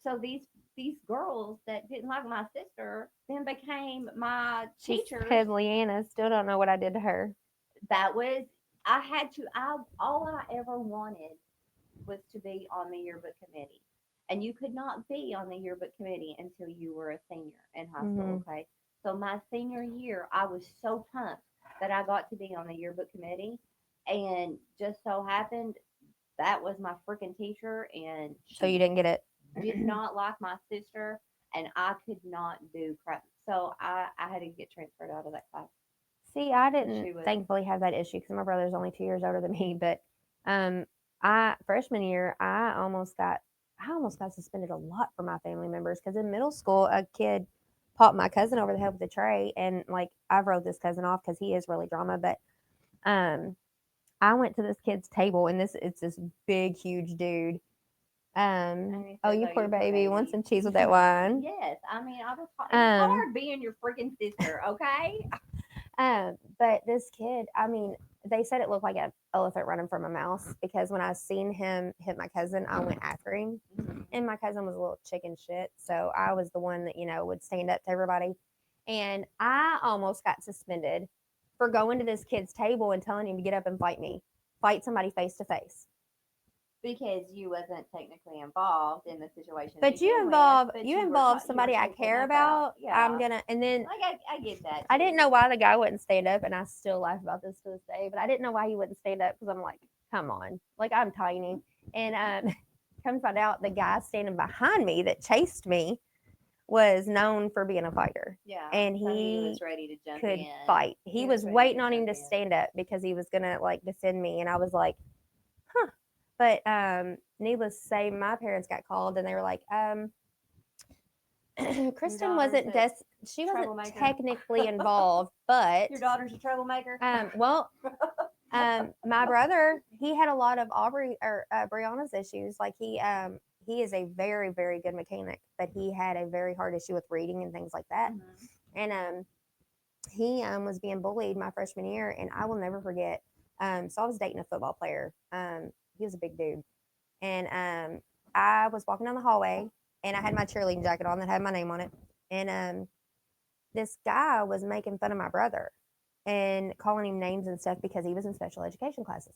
So these girls that didn't like my sister then became my She teachers. said Leanna, still don't know what I did to her. That was I had to. I all I ever wanted was to be on the yearbook committee, and you could not be on the yearbook committee until you were a senior in high school. Okay, so my senior year, I was so pumped that I got to be on the yearbook committee, and just so happened that was my freaking teacher, and So you didn't get it. did not like my sister, and I could not do crap. So I had to get transferred out of that class. See, I She didn't was thankfully have that issue because my brother's only 2 years older than me. But I freshman year, I almost got suspended a lot for my family members because in middle school, a kid popped my cousin over the head with a tray, and like I wrote this cousin off because he is really drama. But um, I went to this kid's table, and it's this big, huge dude. he Oh, says, you "Oh, poor you poor baby, want baby." some cheese with that wine? Yes, I mean, I was. It's Um, hard being your freaking sister, okay? But this kid, I mean, they said it looked like an elephant running from a mouse because when I seen him hit my cousin, I went after him. And my cousin was a little chicken shit. So I was the one that, would stand up to everybody. And I almost got suspended for going to this kid's table and telling him to get up and fight somebody face to face. Because you wasn't technically involved in the situation. But you involve somebody I care about. Yeah. I'm gonna, and then Like I get that. I too. didn't know why the guy wouldn't stand up, and I still laugh about this to this day. But I didn't know why he wouldn't stand up because I'm like, come on, like I'm tiny. And come to find out, the guy standing behind me that chased me was known for being a fighter. Yeah. And so he was ready to jump could in. fight. He was ready waiting on him jump to in. stand up because he was gonna like defend me, and I was like, huh. But needless to say, my parents got called, and they were like, Kristen wasn't she wasn't troublemaker. technically involved, but Your daughter's a troublemaker. My brother, he had a lot of Brianna's issues. Like he is a very, very good mechanic, but he had a very hard issue with reading and things like that. Mm-hmm. And he was being bullied my freshman year, and I will never forget. So I was dating a football player. He was a big dude, and I was walking down the hallway, and I had my cheerleading jacket on that had my name on it, and this guy was making fun of my brother and calling him names and stuff because he was in special education classes.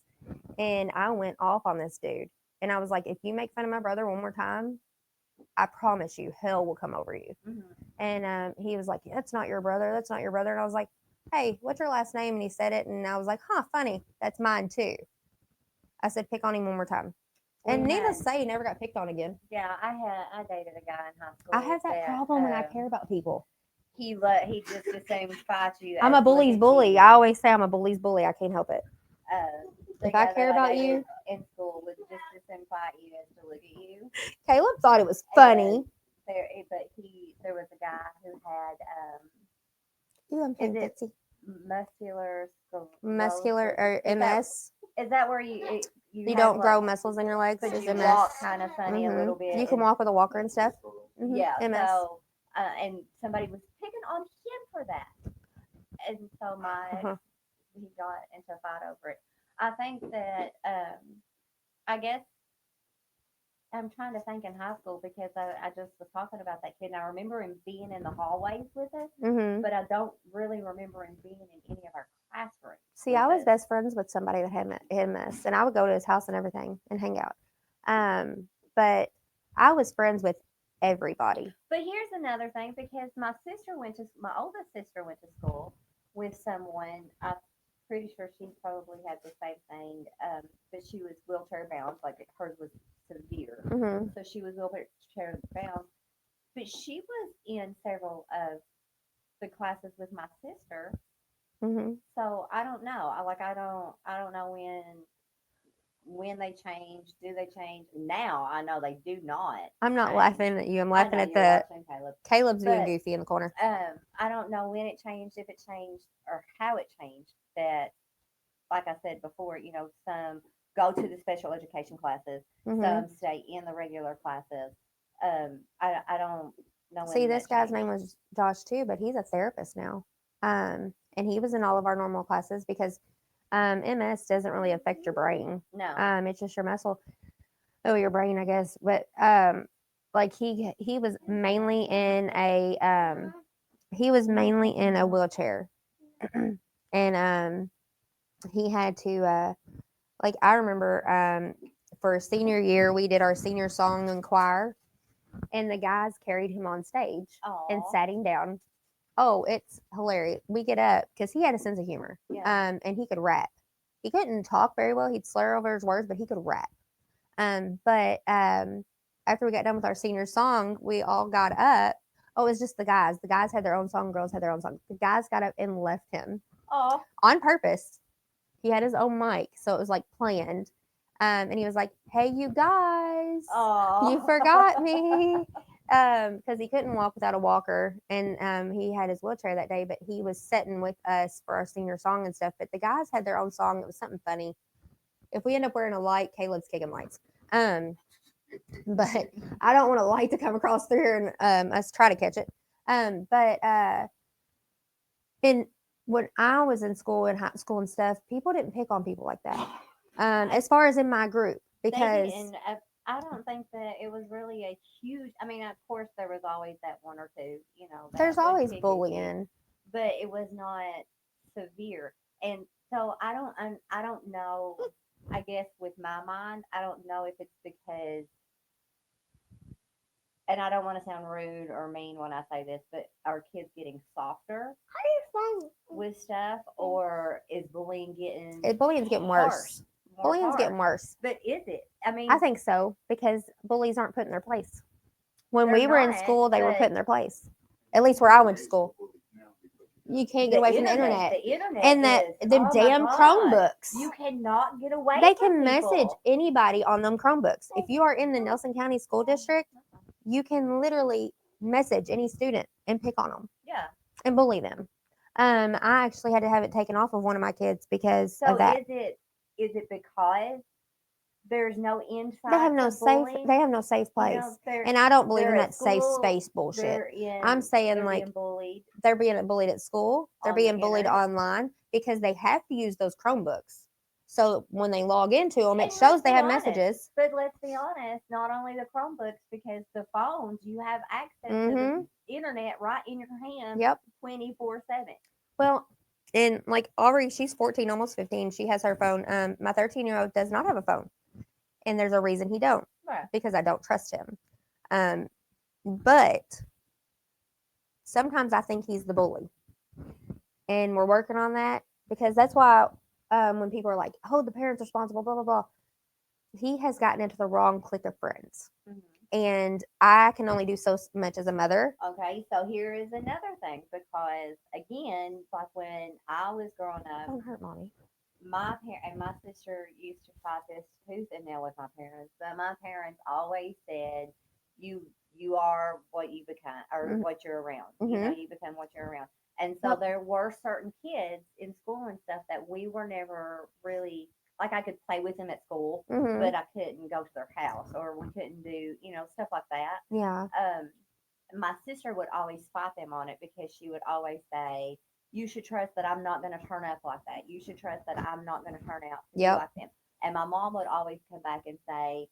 And I went off on this dude. And I was like, if you make fun of my brother one more time, I promise you, hell will come over you. Mm-hmm. And he was like, that's not your brother. That's not your brother. And I was like, hey, what's your last name? And he said it. And I was like, huh, funny. That's mine too. I said, pick on him one more time. And needless to say, he never got picked on again. Yeah, I dated a guy in high school. I have that problem when I care about people. He just assumes fight you. I'm a bully's bully. I always say I'm a bully's bully. I can't help it. If I care about you in school, would just as soon fight you as to look at you. Caleb thought it was funny. There was a guy who had muscular or MS. Is that where you don't grow muscles in your legs? But Is you MS. walk kind of funny a little bit. You can walk with a walker and stuff. Mm-hmm. Yeah. MS. So and somebody was picking on him for that, and so he got into a fight over it. I think that I guess I'm trying to think in high school because I just was talking about that kid and I remember him being in the hallways with us, but I don't really remember him being in any of our classrooms. See, I was best friends with somebody that had MS, and I would go to his house and everything and hang out. But I was friends with everybody. But here's another thing, because my oldest sister went to school with someone. I'm pretty sure she probably had the same thing, but she was wheelchair bound, like hers was severe. Mm-hmm. So she was wheelchair bound. But she was in several of the classes with my sister. Mm-hmm. So I don't know. I don't know when they change. Do they change? Now I know they do not. I'm not change. Laughing at you. I'm laughing at Caleb's being goofy in the corner. I don't know when it changed, if it changed, or how it changed. That, like I said before, some go to the special education classes. Mhm. Some stay in the regular classes. I don't know. See, when this that guy's name changes. was Josh too, but he's a therapist now. And he was in all of our normal classes because MS doesn't really affect your brain. No. It's just your muscle, your brain, I guess. But like he was mainly in a wheelchair, and he had to like I remember for senior year we did our senior song and choir, and the guys carried him on stage and Aw. sat him down. Oh, it's hilarious. We get up because he had a sense of humor. Yeah. And he could rap. He couldn't talk very well. He'd slur over his words, but he could rap. But after we got done with our senior song, we all got up. Oh, it was just the guys. The guys had their own song, girls had their own song. The guys got up and left him Oh. on purpose. He had his own mic, so it was like planned. And he was like, "Hey, you guys, Oh. you forgot me." Because he couldn't walk without a walker, and he had his wheelchair that day. But he was sitting with us for our senior song and stuff. But the guys had their own song. It was something funny. If we end up wearing a light, Caleb's kicking lights. But I don't want a light to come across through here and us try to catch it. But in when I was in school, in high school and stuff, people didn't pick on people like that. As far as in my group, They because didn't. I don't think that it was really a huge. I mean, of course, there was always that one or two. That there's would always pick at you, bullying. but it was not severe. And so I don't know. I guess with my mind, I don't know if it's because, and I don't want to sound rude or mean when I say this, but are kids getting softer with stuff, or is bullying getting Bullying's getting harsh, worse. more Bullying's harsh? getting worse. But is it? I mean, I think so because bullies aren't put in their place. When They're we were in not, school, they were but- put in their place. At least where I went to school. You can't get away from the internet. The internet And that is, them oh my damn God, Chromebooks. You cannot get away. They from can message people. anybody on them Chromebooks. If you are in the Nelson County School District, you can literally message any student and pick on them Yeah. and bully them. I actually had to have it taken off of one of my kids because So of that. is it because there's no inside? They have no to safe. bullying? They have no safe place, they're- and I don't believe in they're at that safe school, space bullshit. I'm they're saying like being bullied. they're being bullied at school. They're On the being bullied internet. online because they have to use those Chromebooks. So when they log into them, it And shows let's they be have honest, messages. But let's be honest, not only the Chromebooks, because the phones, you have access to Mhm. the internet right in your hand Yep. 24/7. Well, and like Aubrey, she's 14, almost 15. She has her phone. My 13-year-old does not have a phone, and there's a reason he don't, Right. because I don't trust him. But sometimes I think he's the bully, and we're working on that because that's why when people are like, "Oh, the parents are responsible," blah blah blah, he has gotten into the wrong clique of friends, and I can only do so much as a mother. Okay, so here is another thing because again, like when I was growing up, Don't hurt mommy. my parent and my sister used to fight this tooth and nail with my parents, but my parents always said, "You are what you become, or Mhm. what you're around. Mhm. You become what you're around." And so Yep. there were certain kids in school and stuff that we were never really like. I could play with them at school, Mhm. but I couldn't go to their house, or we couldn't do stuff like that. Yeah. My sister would always fight them on it because she would always say, "You should trust that I'm not going to turn up like that. You should trust that I'm not going to turn out to be Yep. like them." And my mom would always come back and say,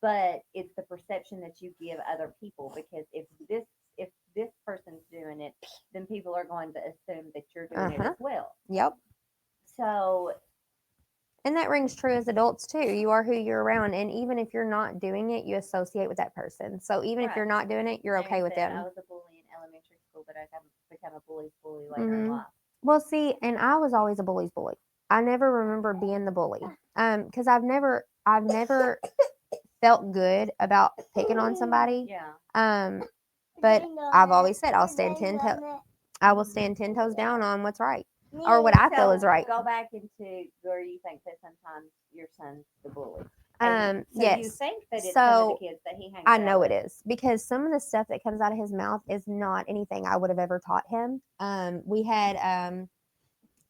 "But it's the perception that you give other people, because if this person's doing it, then people are going to assume that you're doing it Uh-huh. as well." Yep. So And that rings true as adults too. You are who you're around, and even if you're not doing it, you associate with that person. So even if Right. you're not doing it, you're like okay I with said, I them. was a bully in elementary school, but I become a bully's bully later in Mhm. life. Well, see, and I was always a bully's bully. I never remember being the bully, because I've never felt good about picking on somebody. Yeah. But I've always said I will stand 10 toes down on what's right or what I feel So, is right. Go back into where you think that sometimes your son's the bully. So Yes. you think that it's some of So the kids that he hangs I out know with. it is, because some of the stuff that comes out of his mouth is not anything I would have ever taught him. We had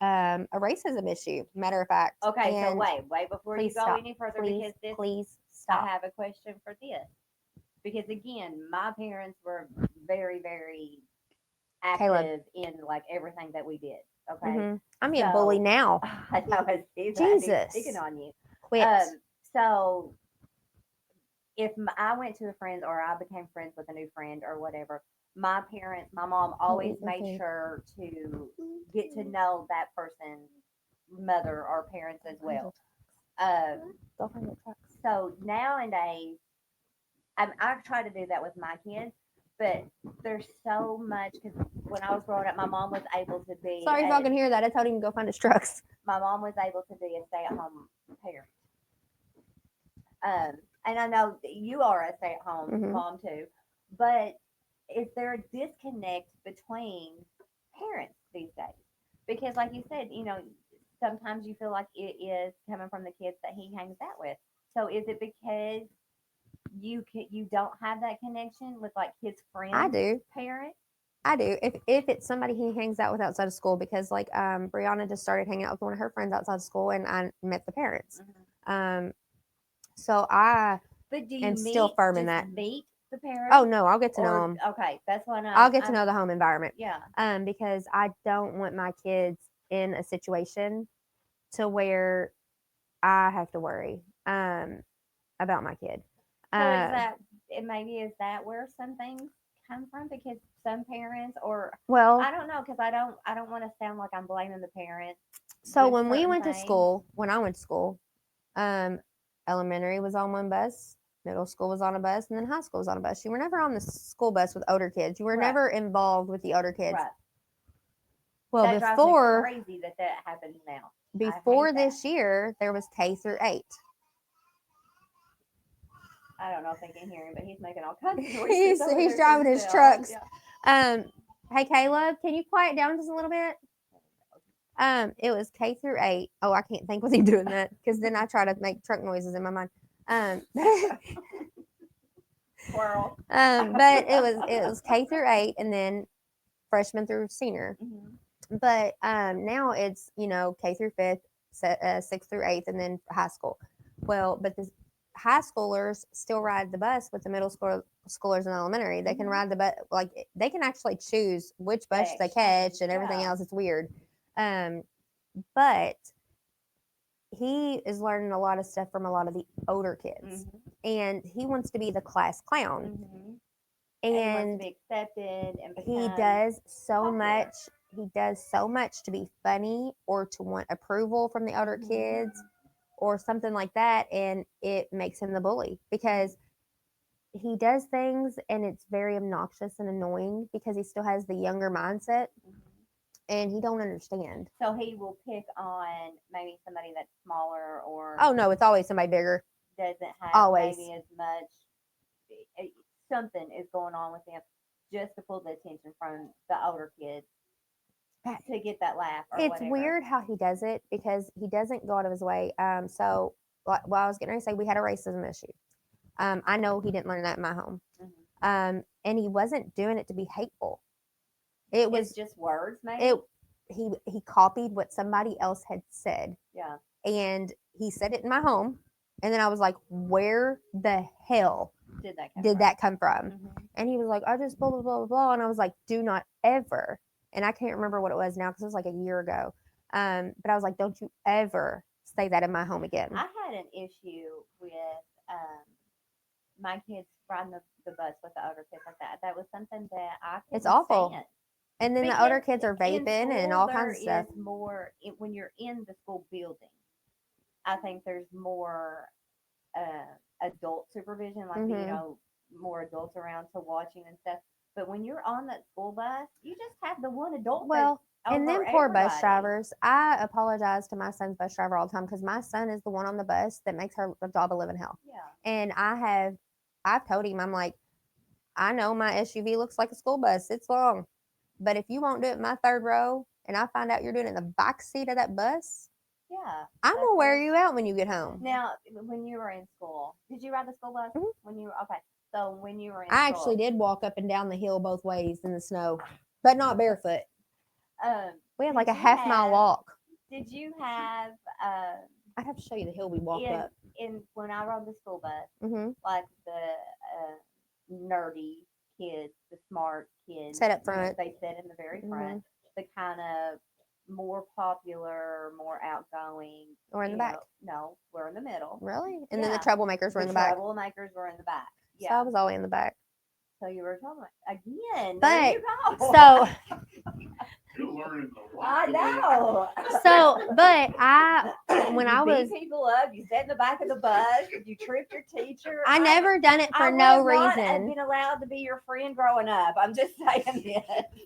a racism issue. Matter of fact. Okay, so And wait before you please go stop. any further Please, because this please I stop. have a question for this. Because again, my parents were very, very Caleb. active in like everything that we did. Okay. I'm getting bullied So- now. I know he's Jesus. picking on you. Quit. So if I went to a friend or I became friends with a new friend or whatever, my parents, my mom always eat my made food. sure to get to know that person's mother or parents as well. Go find the trucks. So nowadays, I try to do that with my kids, but there's so much because when I was growing up, my mom was able to be. Sorry if y'all can hear that. I told him to go find his trucks. My mom was able to be a stay-at-home parent. And I know that you are a stay-at-home Mhm. mom too, but is there a disconnect between parents these days? Because, like you said, sometimes you feel like it is coming from the kids that he hangs out with. So, is it because you don't have that connection with like his friends? I do. Parent. I do. If it's somebody he hangs out with outside of school, because like Brianna just started hanging out with one of her friends outside of school, and I met the parents. So I But do you am still firm in just that. meet the parents? Oh no, I'll get to know them. Okay, that's what I'll get to know the home environment. Yeah. Because I don't want my kids in a situation to where I have to worry about my kid. So is that where some things come from? Because some parents, or Well, I don't know, because I don't want to sound like I'm blaming the parents. so with when we certain went to things. school, when I went to school, elementary was on one bus, middle school was on a bus, and then high school was on a bus. You were never on the school bus with older kids. You were Right. never involved with the older kids. Right. Well, that drives me before crazy that happens now. before hate this year, there was K through 8. I don't know if they can hear him, but he's making all kinds of noises. over he's there driving his himself. trucks. Yeah. Hey Caleb, can you quiet down just a little bit? It was K through 8. Oh, I can't think with him doing that because then I try to make truck noises in my mind. Squirrel. But it was K through 8, and then freshman through senior. Mm-hmm. But now it's K through 5th, 6th through 8th, and then high school. Well, but the high schoolers still ride the bus with the middle schoolers in elementary. They can ride the bus, like they can actually choose which bus they catch and everything else. It's weird. But he is learning a lot of stuff from a lot of the older kids, and he wants to be the class clown. And he wants to be accepted, and he does so much. He does so much to be funny or to want approval from the older kids or something like that, and it makes him the bully because he does things and it's very obnoxious and annoying because he still has the younger mindset and he don't understand. So he will pick on maybe somebody that's smaller or oh no, it's always somebody bigger. Doesn't have always maybe as much. Something is going on with him just to pull the attention from the older kids to get that laugh. Or it's whatever. weird how he does it because he doesn't go out of his way. So I was getting ready to say we had a racism issue. I know he didn't learn that in my home. And he wasn't doing it to be hateful. It was just words, maybe. He copied what somebody else had said. Yeah. And he said it in my home, and then I was like, "Where the hell did that come from?" And he was like, "I just blah blah blah blah," and I was like, "Do not ever." And I can't remember what it was now because it was like a year ago. But I was like, "Don't you ever say that in my home again." I had an issue with my kids riding the bus with the older kids like that. That was something that I couldn't It's awful. stand. And then the older kids are vaping and all kinds of stuff. More when you're in the school building. I think there's more adult supervision, like more adults around to watching and stuff. But when you're on that school bus, you just have the one adult. Well, and then poor bus everybody. drivers. I apologize to my son's bus driver all the time because my son is the one on the bus that makes her job a living hell. Yeah. And I've told him, I'm like, I know my SUV looks like a school bus. It's long. But if you won't do it in my third row and I find out you're doing it in the back seat of that bus, I'm going to wear you out when you get home. Now, when you were in school, did you ride the school bus? When you were, okay. So when you were in I school, actually did walk up and down the hill both ways in the snow, but not barefoot. We had like a Did you half-mile have- walk. Did you have I'd have to show you the hill we walked in up. in when I rode the school bus, Mm-hmm. like the nerdy kids, the smart kids Sat up you know, front. they sat in the very Mhm. front. The kind of more popular, more outgoing. Or in the you back. know, no, we're in the middle. Really? And then the Yeah. troublemakers were in the back. Troublemakers were in the back. So Yeah. I was always in the back. So you were talking again. But- there you go. So You're learning a lot. I today. know. but when you I beat was people up, you sat in the back of the bus, you tripped your teacher. I never done it for I no would not have reason. been allowed to be your friend growing up. I'm just saying this.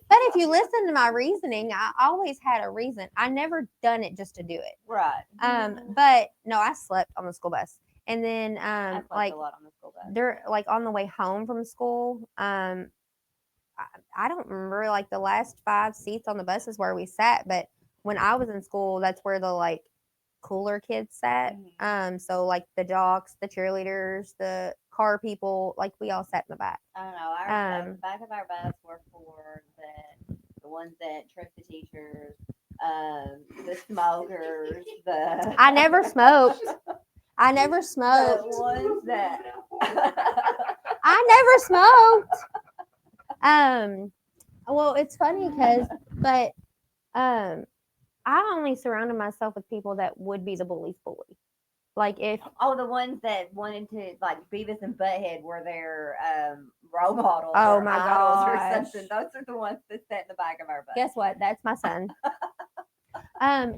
But if you listen to my reasoning, I always had a reason. I never done it just to do it. Right. But no, I slept on the school bus. And then I slept like a lot on the school bus. like on the way home from school, I don't remember like the last 5 seats on the bus is where we sat, but when I was in school, that's where the like cooler kids sat. Mhm. So like the jocks, the cheerleaders, the car people, like we all sat in the back. I don't know. The back of our bus were for the ones that tripped the teachers, the smokers, the I never smoked. I never the smoked. ones that I never smoked. Well, it's funny but I only surrounded myself with people that would be the bully's bully. Like if oh, the ones that wanted to like Beavis and Butthead were their role models. Oh or my idols or gosh. something. Those are the ones that sat in the back of our bus. guess what? That's my son.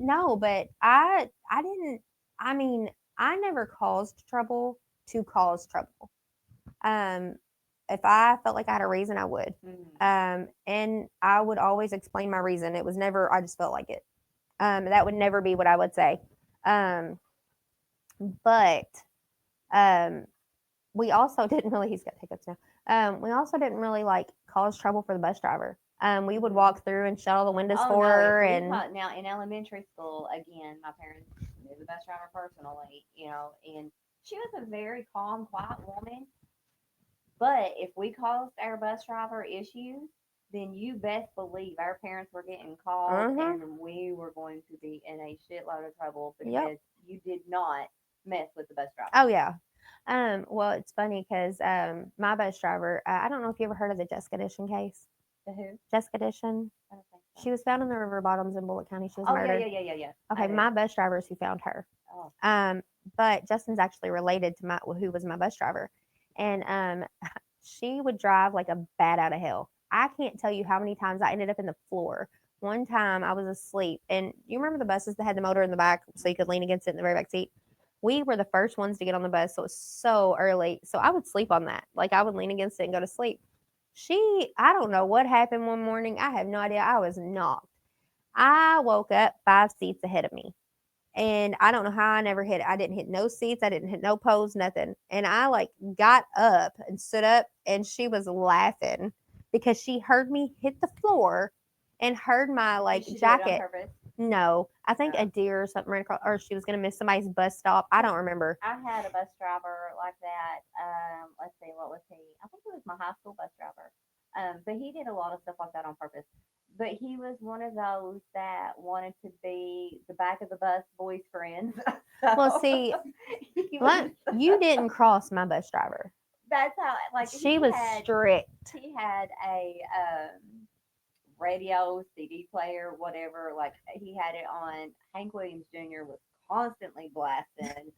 No, but I didn't. I mean, I never caused trouble to cause trouble. If I felt like I had a reason, I would. Mhm. And I would always explain my reason. It was never, I just felt like it. That would never be what I would say. But we also didn't really, he's got hiccups now. We also didn't really like cause trouble for the bus driver. We would walk through and shut all the windows Oh, for no, if her. we And caught- now in elementary school, again, my parents knew the bus driver personally, you know, and she was a very calm, quiet woman. But if we caused our bus driver issues, then you best believe our parents were getting called Mhm. and we were going to be in a shitload of trouble because Yep. you did not mess with the bus driver. oh yeah. Well, it's funny because my bus driver, I don't know if you ever heard of the Jessica Dishon case. The who? Jessica Dishon. I don't think so. She was found in the river bottoms in Bullitt County. She was Oh, murdered. yeah. I Okay, do. my bus driver is who found her. Oh. But Justin's actually related to who was my bus driver, and she would drive like a bat out of hell. I can't tell you how many times I ended up in the floor. One time I was asleep, and you remember the buses that had the motor in the back so you could lean against it in the very back seat? We were the first ones to get on the bus, so it was so early. So I would sleep on that. Like I would lean against it and go to sleep. I don't know what happened one morning. I have no idea. I was knocked. I woke up 5 seats ahead of me. And I don't know how I never hit it. I didn't hit no seats. I didn't hit no poles, nothing. And I like got up and stood up, and she was laughing because she heard me hit the floor and heard my like Did she do it on jacket. purpose? No, I think No. a deer or something ran across, or she was gonna miss somebody's bus stop. I don't remember. I had a bus driver like that. Let's see, what was he? I think it was my high school bus driver. But he did a lot of stuff like that on purpose. But he was one of those that wanted to be the back of the bus boys' friends. Well, see, he What? was- You didn't cross my bus driver. that's how like She he was had, strict. he had a radio, CD player, whatever. Like he had it on. Hank Williams Jr. was constantly blasting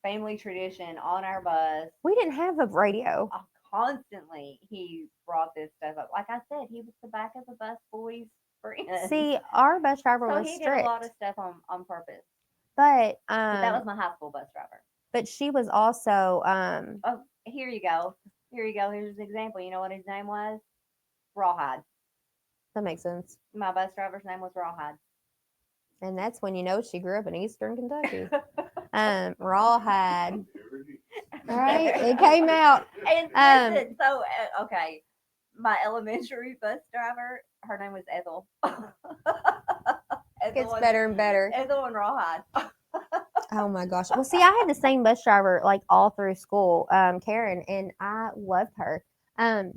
Family Tradition on our bus. We didn't have a radio. Constantly he brought this stuff up. Like I said, he was the back of the bus boys' friend. See, our bus driver so was he strict. did a lot of stuff on purpose. But But that was my high school bus driver. but she was also Oh, here you go. Here you go. Here's an example. You know what his name was? Rawhide. that makes sense. My bus driver's name was Rawhide. And that's when you know she grew up in Eastern Kentucky. Rawhide. Right? It came out. And listen, so okay, my elementary bus driver, her name was Ethel. Gets better and better. Ethel and Rawhide. Oh my gosh. Well, see, I had the same bus driver like all through school, Karen, and I loved her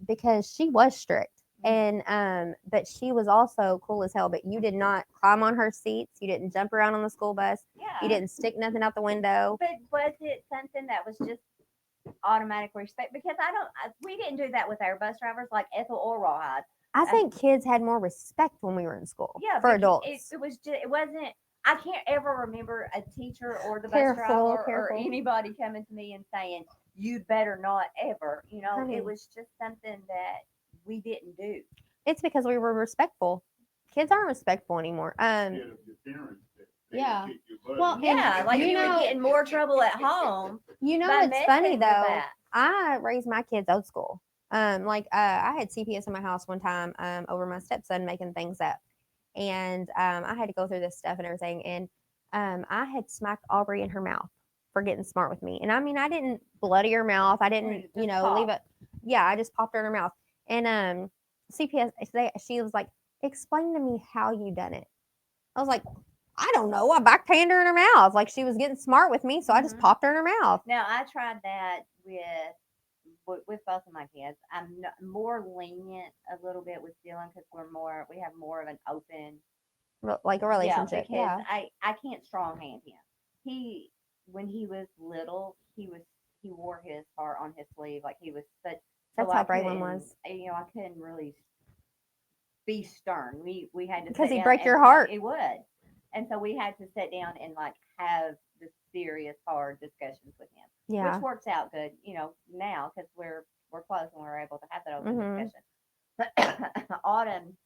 because she was strict. And but she was also cool as hell. But you did not climb on her seats. You didn't jump around on the school bus. Yeah. You didn't stick nothing out the window. But was it something that was just automatic respect? Because we didn't do that with our bus drivers, like Ethel or Rawhide. I think kids had more respect when we were in school. Yeah, for but adults. it was just, it wasn't. I can't ever remember a teacher or the bus Careful, driver careful. or anybody coming to me and saying, "You'd better not ever." You know, Honey. it was just something that we didn't do. It's because we were respectful. Kids aren't respectful anymore. Scared of your parents that they would Yeah. kick your butt. Well, Yeah, like you you know- would get in more trouble at home. You know, by it's funny messing with though. that. I raised my kids old school. I had CPS in my house one time over my stepson making things up, and I had to go through this stuff and everything, and I had smacked Aubrey in her mouth for getting smart with me, and I mean I didn't bloody her mouth, I didn't Right, you just know leave pop. it. Yeah, I just popped her in her mouth, and CPS she was like, explain to me how you done it. I was like, I don't know. I backpanned her in her mouth. Like she was getting smart with me, so I just Mhm. popped her in her mouth. Now I tried that with both of my kids. I'm more lenient a little bit with Dylan because we have more of an open Like a relationship. Yeah, Yeah. because I can't strong hand him. When he was little, he wore his heart on his sleeve, like he was such. That's so how I Braylon couldn't- was. You know, I couldn't really be stern. We had to Because sit he'd down break and your talk- heart. It would, and so we had to sit down and like have the serious, hard discussions with him, Yeah. which works out good. You know, now because we're close and we're able to have that open Mhm. discussion. But Autumn,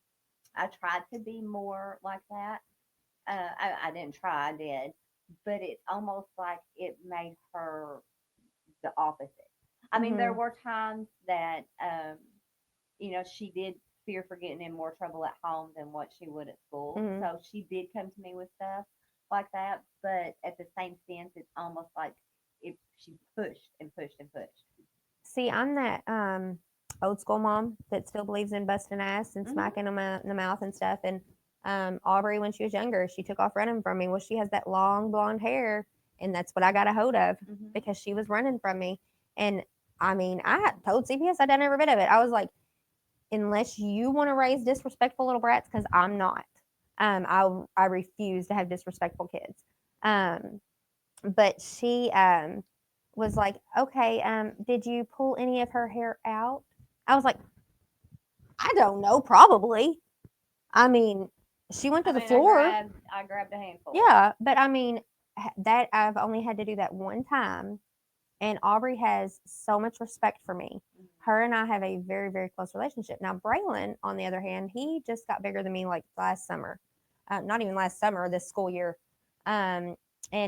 I tried to be more like that. I didn't try, I did, but it's almost like it made her the opposite. I mean, there were times that, you know, she did fear for getting in more trouble at home than what she would at school. Mhm. So she did come to me with stuff like that, but at the same sense, it's almost like if she pushed and pushed and pushed. See, I'm that old school mom that still believes in busting ass and Mhm. smacking them in the mouth and stuff. And Aubrey, when she was younger, she took off running from me. Well, she has that long blonde hair, and that's what I got a hold of Mhm. because she was running from me. And I mean, I had told CPS I done every bit of it. I was like, unless you want to raise disrespectful little brats, because I'm not. I refuse to have disrespectful kids. But she was like, okay, did you pull any of her hair out? I was like, I don't know, probably. I mean, she went to the floor. I grabbed a handful. Yeah, but I mean, that I've only had to do that one time. And Aubrey has so much respect for me. Mhm. Her and I have a very, very close relationship. Now, Braylon, on the other hand, he just got bigger than me like last summer. Not even last summer, this school year. And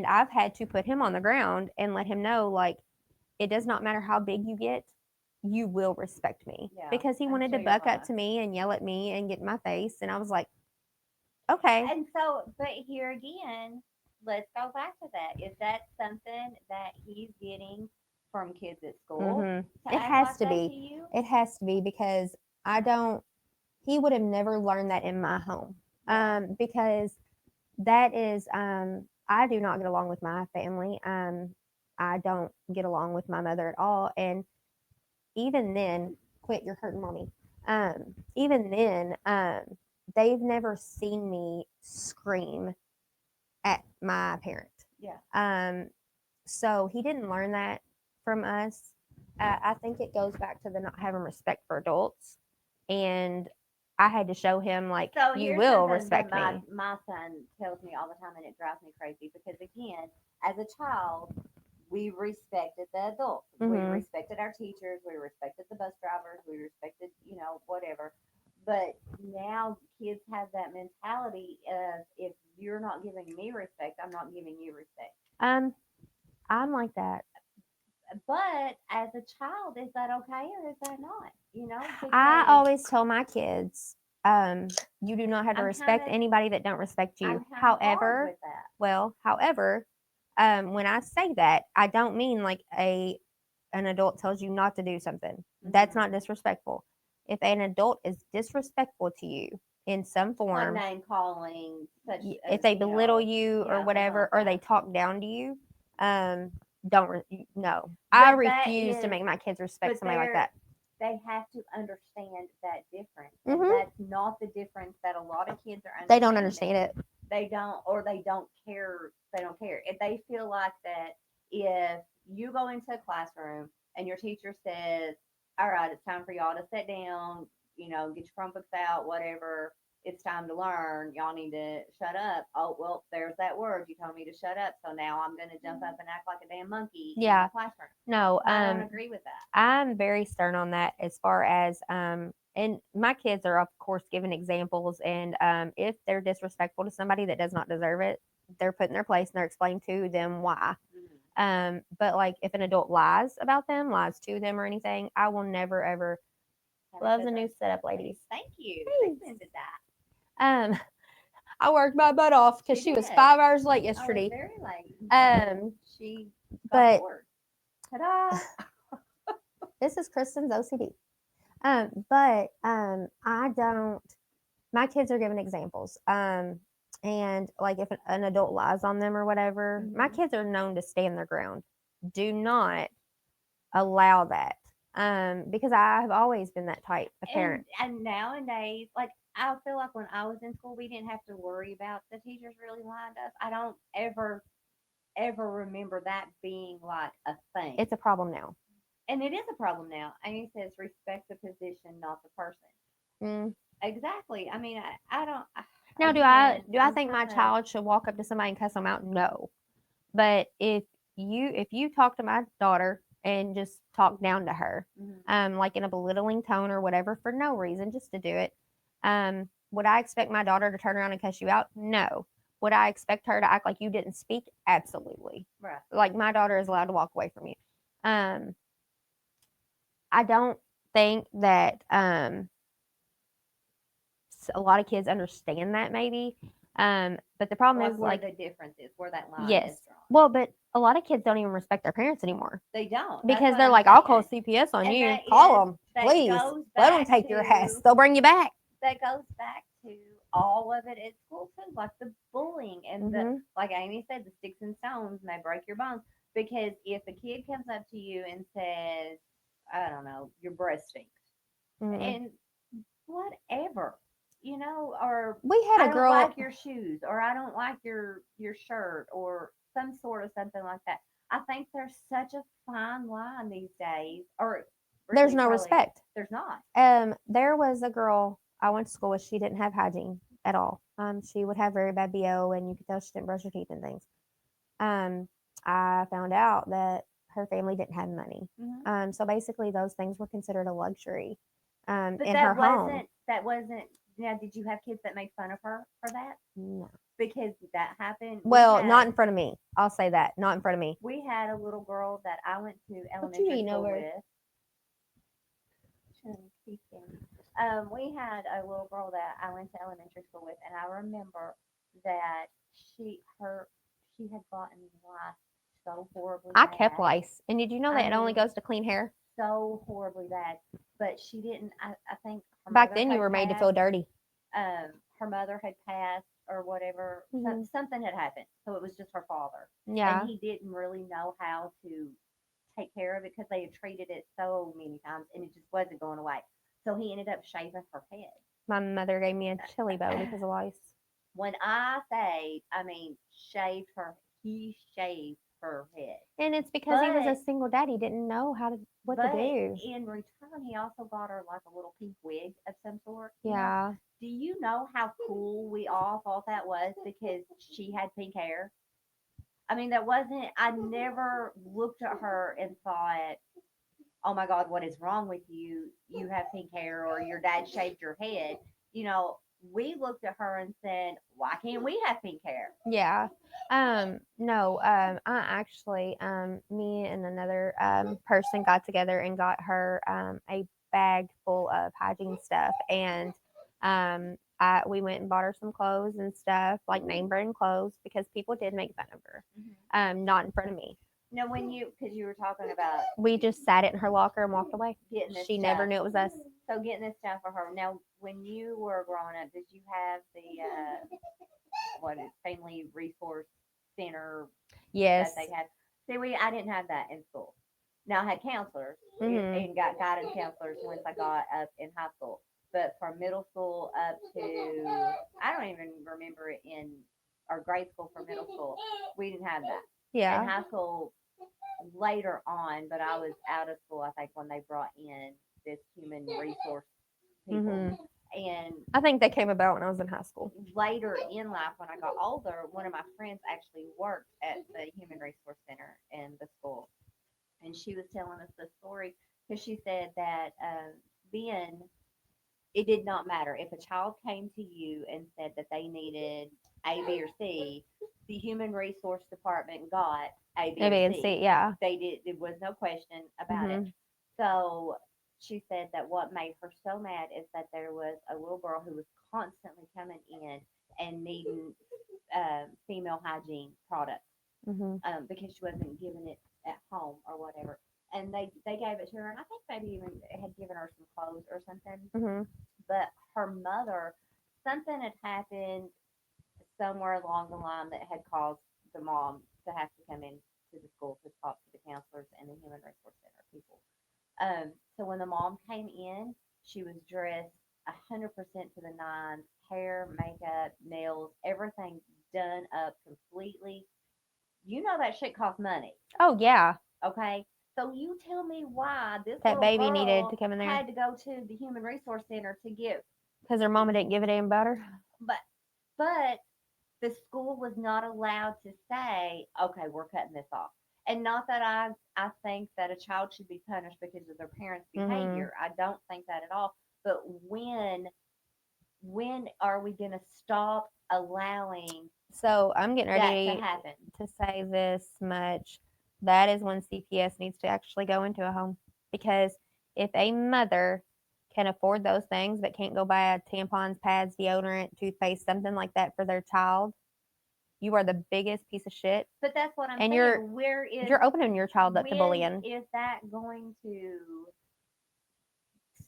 I've had to put him on the ground and let him know, like, it does not matter how big you get, you will respect me. Yeah, Because he wanted to until you're buck up not. to me and yell at me and get in my face. And I was like, okay. And so, but here again, let's go back to that. Is that something that he's getting from kids at school? Mhm. to It act has like to that be. to you? It has to be because he would have never learned that in my home. Yeah. Because that is, I do not get along with my family. I don't get along with my mother at all. And even then, quit, you're hurting mommy. Even then, they've never seen me scream at my parent. Yeah. So he didn't learn that from us. I think it goes back to the not having respect for adults, and I had to show him like So you here's will something respect that me. my son tells me all the time, and it drives me crazy because again, as a child, we respected the adults. We Mhm. respected our teachers. We respected the bus drivers. We respected, you know, whatever. But now kids have that mentality of if you're not giving me respect, I'm not giving you respect. I'm like that. But as a child, is that okay or is that not? You know, I because always tell my kids, you do not have to I'm respect kinda- anybody that don't respect you. I'm kinda hard However, with that. when I say that, I don't mean like an adult tells you not to do something. That's Mhm. not disrespectful. If an adult is disrespectful to you in some Like form, name calling, such if they belittle you yeah, or something whatever, like or they that. talk down to you, no. But I that refuse to is- make my kids respect but somebody like that. They have to understand that difference. And Mhm. that's not the difference that a lot of kids are understanding. They don't understand it. They don't, or they don't care. They don't care. If they feel like that, if you go into a classroom and your teacher says, all right, it's time for y'all to sit down, get your Chromebooks out, whatever, it's time to learn. Y'all need to shut up. Oh, well, there's that word. You told me to shut up. So now I'm going to jump up and act like a damn monkey in Yeah. the classroom. No, I don't agree with that. I'm very stern on that as far as and my kids are of course giving examples, and if they're disrespectful to somebody that does not deserve it, they're put in their place and they're explained to them why. But like if an adult lies about them, lies to them or anything, I will never ever. Loves a new setup, ladies. Thank you. Thanks. They sent that. I worked my butt off because she was did. 5 hours late Oh, yesterday. it's very late. She Got but bored. Ta-da! this is Kristen's OCD. But I don't. My kids are giving examples. And like if an adult lies on them or whatever, my Mhm. kids are known to stand their ground. Do not allow that. Because I have always been that type of parent. And nowadays, like I feel like when I was in school, we didn't have to worry about the teachers really lying to us. I don't ever remember that being like a thing. It's a problem now. And it is a problem now. And it says respect the position, not the person. Mm. Exactly. I mean, I don't. Now, do again, I I'm think my trying to- child should walk up to somebody and cuss them out? No. But if you talk to my daughter and just talk down to her, Mhm. like in a belittling tone or whatever for no reason, just to do it, would I expect my daughter to turn around and cuss you out? No. Would I expect her to act like you didn't speak? Absolutely. Right. Like my daughter is allowed to walk away from you. I don't think that a lot of kids understand that maybe. But the problem Like is where like the difference is, where that line yes. is drawn. Well, but a lot of kids don't even respect their parents anymore They don't. That's because what they're I'm like, I'll call saying. CPS on And you. that Call them, that please. goes Let them back take your ass. to- They'll bring you back. That goes back to all of it at school too, like the bullying and the Mhm. like Amy said, the sticks and stones may break your bones. Because if a kid comes up to you and says, I don't know, your breath stinks, Mhm. and whatever, or We had I a don't girl. like your shoes, or I don't like your shirt, or some sort of something like that. I think there's such a fine line these days, or There's really no probably- respect. There's not. There was a girl I went to school with. She didn't have hygiene at all. She would have very bad BO, and you could tell she didn't brush her teeth and things. I found out that her family didn't have money. Mhm. So basically, those things were considered a luxury. But in her that wasn't. Now, did you have kids that made fun of her for that? No. Because that happened. Well, not in front of me. I'll say that. Not in front of me. We had a little girl that I went to you elementary eating school over? with. We had a little girl that I went to elementary school with, and I remember that she had gotten lice so horribly. I bad. kept lice. And did you know that I it only mean, goes to clean hair? So horribly bad, but she didn't. I think her Back mother then, you had were made to passed. feel dirty. Her mother had passed or whatever. Mhm. Something had happened, so it was just her father. Yeah. And he didn't really know how to take care of it because they had treated it so many times and it just wasn't going away. So he ended up shaving her head. My mother gave me a chili bow because of lice. When I say, I mean, he shaved her head. And it's because he was But- a single dad. He didn't know what to But do. in return, he also got her like a little pink wig of some sort. Yeah. Do you know how cool we all thought that was because she had pink hair? I mean, I never looked at her and thought, oh my God, what is wrong with you? You have pink hair or your dad shaved your head. We looked at her and said, why can't we have pink hair? Yeah. No, I actually, me and another person got together and got her a bag full of hygiene stuff. And we went and bought her some clothes and stuff, like name brand clothes, because people did make fun of her. Not in front of me. Now, because you were talking about We just sat it in her locker and walked away. getting this She never stuff. knew it was us. So getting this stuff for her. Now, when you were growing up, did you have the family resource center Yes. that they had? See, I didn't have that in school. Now I had counselors Mhm. and got guidance counselors once I got up in high school. But from middle school up to, I don't even remember it in our grade school for middle school, we didn't have that. In Yeah. high school, later on, but I was out of school, I think, when they brought in this human resource people. Mhm. And I think that came about when I was in high school. later in life, when I got older, one of my friends actually worked at the Human Resource Center in the school. And she was telling us the story because she said that then it did not matter if a child came to you and said that they needed A, B, or C, the Human Resource Department got A, B, A, or B, and C. C. Yeah. They did. There was no question about it. Mhm. So she said that what made her so mad is that there was a little girl who was constantly coming in and needing female hygiene products Mhm. because she wasn't given it at home or whatever. And they gave it to her, and I think maybe even had given her some clothes or something. Mhm. But her mother, something had happened somewhere along the line that had caused the mom to have to come in to the school to talk to the counselors and the human resource center people. So when the mom came in, she was dressed 100% to the nines, hair, makeup, nails, everything done up completely. You know that shit costs money, Oh yeah. okay? So you tell me why this That little baby needed girl to come in there had to go to the human resource center to get, because her mama didn't give it any better. but but the school was not allowed to say, okay, we're cutting this off. And not that I think that a child should be punished because of their parents' Mhm. behavior. I don't think that at all. But when are we going to stop allowing So I'm getting that to ready happen? to say this much. That is when CPS needs to actually go into a home because if a mother can afford those things but can't go buy tampons, pads, deodorant, toothpaste, something like that for their child, you are the biggest piece of shit. But that's what I'm And saying. Where is you're opening your child up to when bullying. is that going to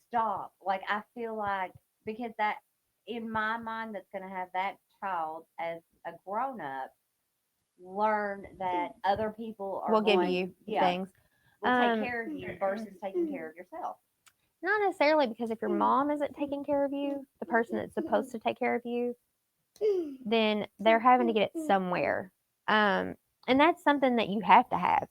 stop? Like I feel like because that in my mind that's going to have that child as a grown up learn that other people are We'll give going, you yeah, things. will take care of you versus taking care of yourself. Not necessarily because if your mom isn't taking care of you, the person that's supposed to take care of you, then they're having to get it somewhere. And that's something that you have to have.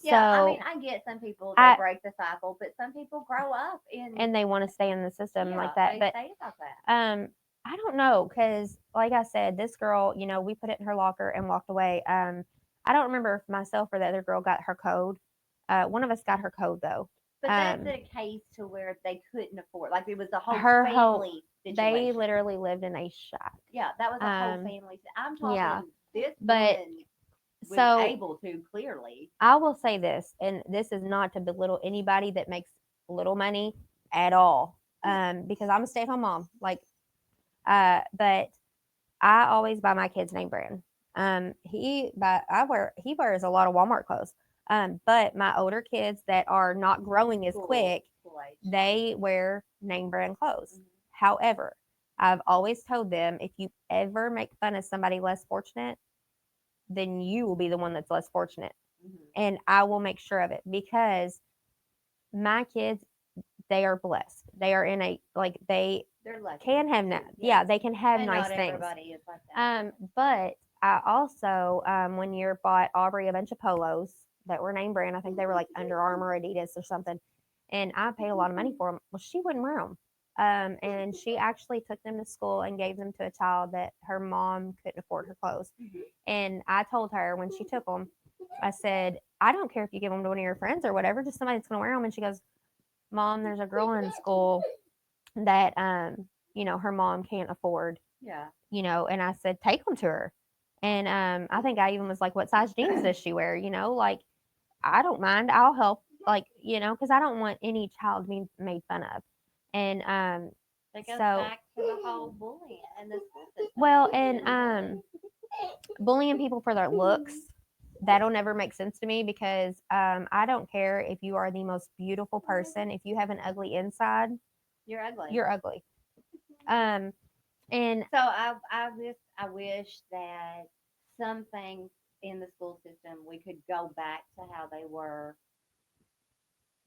Yeah, I mean, So, I get some people they I break the cycle, but some people grow up in and they want to stay in the system yeah, like that. they But stay like that. I don't know because, like I said, this girl, we put it in her locker and walked away. I don't remember if myself or the other girl got her code. One of us got her code though. But that's Um, a case to where they couldn't afford, like it was a whole her whole family they situation. literally lived in a shack. Yeah, that was a whole Um, family. I'm yeah, talking this but woman was so able to clearly. I will say this, and this is not to belittle anybody that makes little money at all, because I'm a stay-at-home mom. But I always buy my kids name brand. He wears a lot of Walmart clothes. But my older kids that are not growing as quick, School age. they wear name brand clothes. Mhm. However, I've always told them if you ever make fun of somebody less fortunate, then you will be the one that's less fortunate. Mhm. And I will make sure of it because my kids, they are blessed. They are in a they They're lucky. can have they can have And nice not things. everybody is like that. But I also one year bought Aubrey a bunch of polos that were name brand. I think they were like Under Armour, Adidas, or something. And I paid a lot of money for them. Well, she wouldn't wear them. And she actually took them to school and gave them to a child that her mom couldn't afford her clothes. Mhm. And I told her when she took them, I said, I don't care if you give them to one of your friends or whatever, just somebody that's going to wear them. And she goes, Mom, there's a girl in school that her mom can't afford, Yeah. and I said take them to her. And I think I even was like, what size jeans does she wear? Like, I don't mind, I'll help, like, because I don't want any child being made fun of. And That goes so back to the whole bullying and the school system. well, and bullying people for their looks, that'll never make sense to me because I don't care if you are the most beautiful person, if you have an ugly inside, You're ugly. you're ugly. And So I wish that some things in the school system we could go back to how they were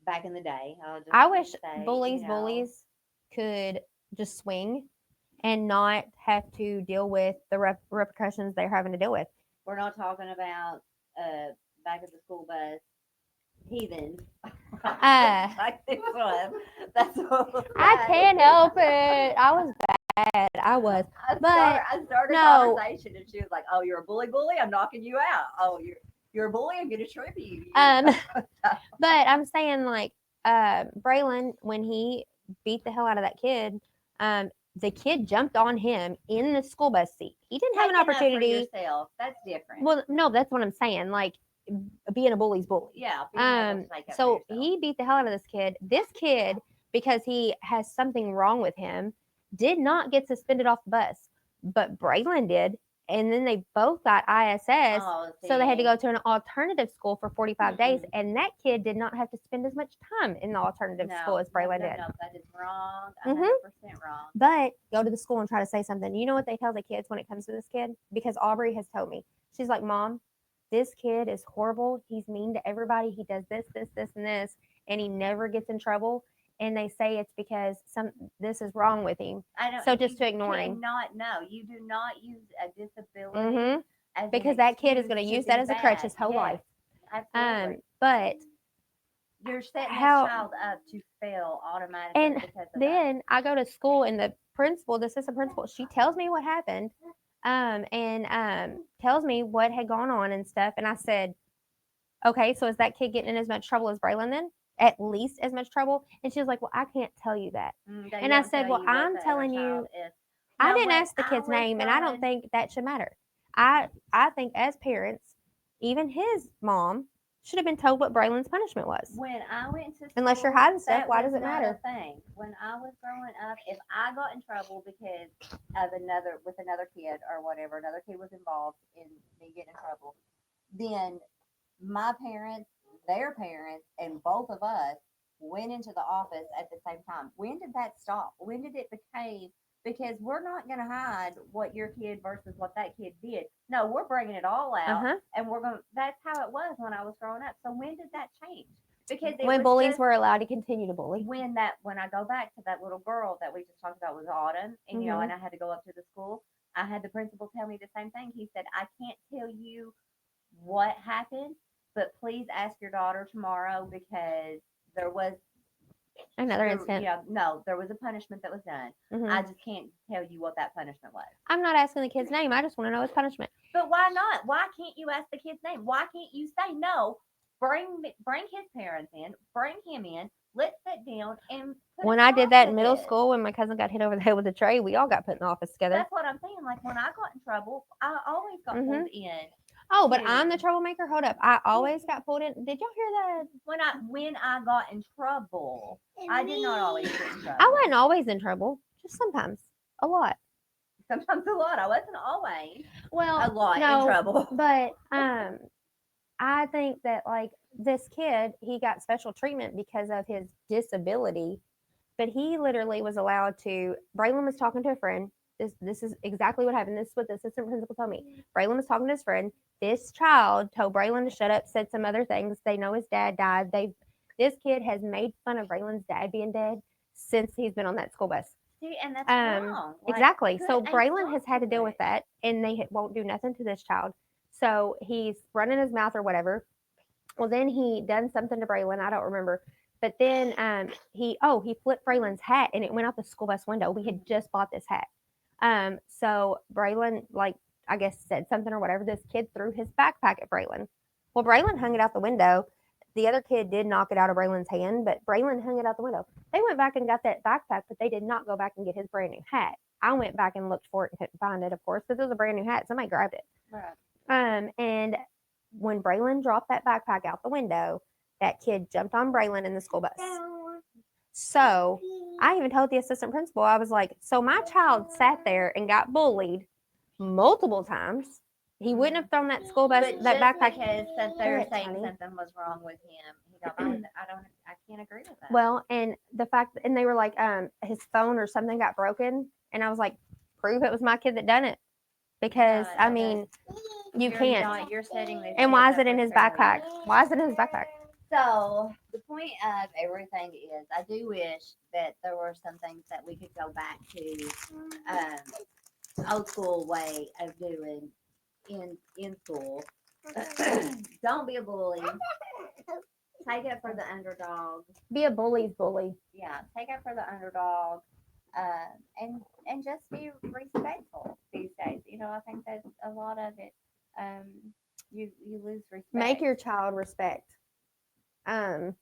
back in the day. I wish say, bullies you know, could just swing and not have to deal with the repercussions they're having to deal with. We're not talking about back of the school bus heathens. Like this one. That's what I can't help it. I was bad. I was. I started no. a conversation and she was like, "Oh, you're a bully. I'm knocking you out. Oh, you're a bully. I'm gonna trip you." But I'm saying like, Braylon, when he beat the hell out of that kid, the kid jumped on him in the school bus seat. He didn't have an Taking up for opportunity. yourself. That's different. Well, no, that's what I'm saying. Like, being a bully's bully. Yeah. being able to take up for So yourself. he beat the hell out of this kid. This kid, because he has something wrong with him, did not get suspended off the bus, but Braylon did. And then they both got ISS. Oh, So they had to see. go to an alternative school for 45 days. Mm-mm. And that kid did not have to spend as much time in the alternative school as Braylon did. No, that is wrong. Mhm. 100% wrong. But go to the school and try to say something. You know what they tell the kids when it comes to this kid? Because Aubrey has told me. She's like, Mom, this kid is horrible. He's mean to everybody. He does this, this, this, and this, and he never gets in trouble. And they say it's because this is wrong with him. I don't. So just you to ignore him. No, you do not use a disability Mhm. as Because an that kid is excuse going to to use do that as a crutch bad. his whole Yes, life. Absolutely. But You're setting how- that child up to fail automatically And because of that. then I go to school and the assistant principal, she tells me what happened, and tells me what had gone on and stuff. And I said, okay, so is that kid getting in as much trouble as Braylon then? At least as much trouble? And she was like, well, I can't tell you that. They And I don't said, tell well, you what I'm the other telling you, child is. I Now, didn't when ask the I kid's was name, and I don't going- think that should matter. I think as parents, even his mom should have been told what Braylon's punishment was. When I went to school, Unless you're hiding stuff, that why was does it not matter? a thing. When I was growing up, if I got in trouble because of another kid or whatever, another kid was involved in me getting in trouble, then my parents, their parents, and both of us went into the office at the same time. When did that stop? When did it become? Because we're not going to hide what your kid versus what that kid did. No, we're bringing it all out, Uh-huh. and we're going. That's how it was when I was growing up. So when did that change? Because it When was bullies just were allowed to continue to bully. when I go back to that little girl that we just talked about was Autumn, and you know, and I had to go up to the school. I had the principal tell me the same thing. He said, I can't tell you what happened, but please ask your daughter tomorrow because there was Another incident. Yeah, no, there was a punishment that was done. Mhm. I just can't tell you what that punishment was. I'm not asking the kid's name. I just want to know his punishment. But why not? Why can't you ask the kid's name? Why can't you say no? Bring his parents in. Bring him in. Let's sit down and. When I did that in middle school, when my cousin got hit over the head with a tray, we all got put in the office together. That's what I'm saying. Like when I got in trouble, I always got pulled in. Oh, but I'm the troublemaker. Hold up, I always got pulled in. Did y'all hear that? When I got in trouble, I did not always get in trouble. I wasn't always in trouble, just sometimes, a lot. Sometimes a lot. I wasn't always. Well, A lot no, in trouble. But I think that like this kid, he got special treatment because of his disability, but he literally was allowed to. Braylon was talking to a friend. This is exactly what happened. This is what the assistant principal told me. Braylon was talking to his friend. This child told Braylon to shut up, said some other things. They know his dad died. This kid has made fun of Braylon's dad being dead since he's been on that school bus. See, and that's wrong. Like, Exactly. So good Braylon ain't has had to deal with it. that, and they won't do nothing to this child. So he's running his mouth or whatever. Well, then he done something to Braylon. I don't remember. But then he flipped Braylon's hat, and it went out the school bus window. We had just bought this hat. So Braylon, like, I guess said something or whatever. This kid threw his backpack at Braylon. Well, Braylon hung it out the window. The other kid did knock it out of Braylon's hand, but Braylon hung it out the window. They went back and got that backpack, but they did not go back and get his brand new hat. I went back and looked for it and couldn't find it, of course, because it was a brand new hat. Somebody grabbed it. Right. And when Braylon dropped that backpack out the window, that kid jumped on Braylon in the school bus. So I even told the assistant principal, I was like, so my child sat there and got bullied multiple times. He wouldn't have thrown that school bus, But that just backpack. because since they Go were ahead, saying Tony. something was wrong with him, he got mad. I can't agree with that. Well, and the fact, and they were like, his phone or something got broken. And I was like, prove it was my kid that done it. Because, No, I no, mean, you You're can't. not, you're setting this And why is kid it up in for his failure. backpack? Why is it in his backpack? So the point of everything is, I do wish that there were some things that we could go back to, old school way of doing in school. Don't be a bully. Take it for the underdog. Be a bully's bully. Yeah, take it for the underdog. And just be respectful these days. You know, I think that a lot of it, you lose respect. Make your child respect. I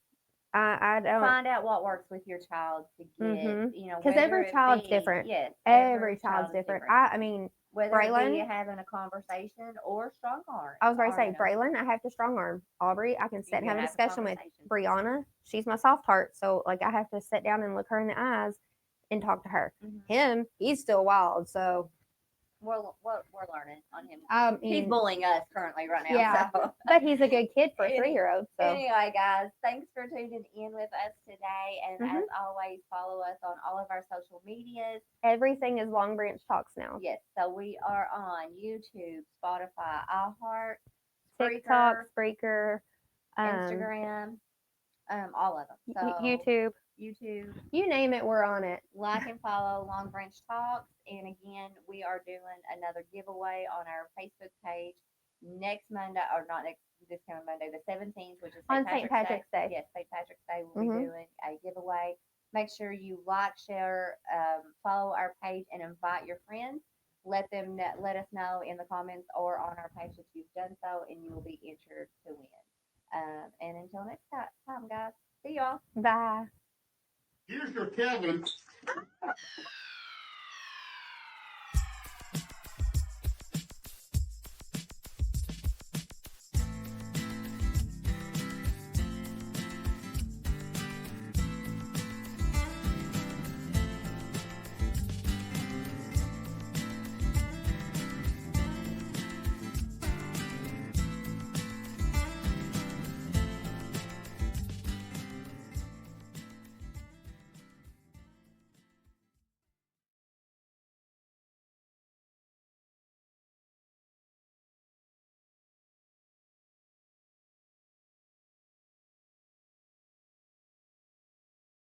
don't. Find out what works with your child to get, Mhm. you know, 'Cause whether every it child's be- different. Yes, Every child child's is different. I mean, whether it be Braylon- having a conversation or strong arm. I was going to say, Braylon, I have to strong arm. Aubrey, I can sit and have a discussion with. Brianna, she's my soft heart. So, like, I have to sit down and look her in the eyes and talk to her. Him, he's still wild. So, We're learning on him. I He's mean, bullying us currently right now. Yeah. So. but he's a good kid for a Any- 3-year-old. So, Anyway, guys, thanks for tuning in with us today. And Mhm. as always, follow us on all of our social medias. everything is Long Branch Talks now. Yes, so we are on YouTube, Spotify, iHeart, TikTok, Spreaker, Spreaker, Instagram, all of them. So YouTube, YouTube, you name it, we're on it. like and follow Long Branch Talks. And again, we are doing another giveaway on our Facebook page next Monday, or not next, this coming Monday, the 17th, which is On St. Patrick's Day. Yes, St. Patrick's Day, we'll Mhm. be doing a giveaway. Make sure you like, share, follow our page, and invite your friends. Let us know in the comments or on our page that you've done so, and you will be entered to win. And until next time, guys, see y'all. Bye. Here's your Kevin.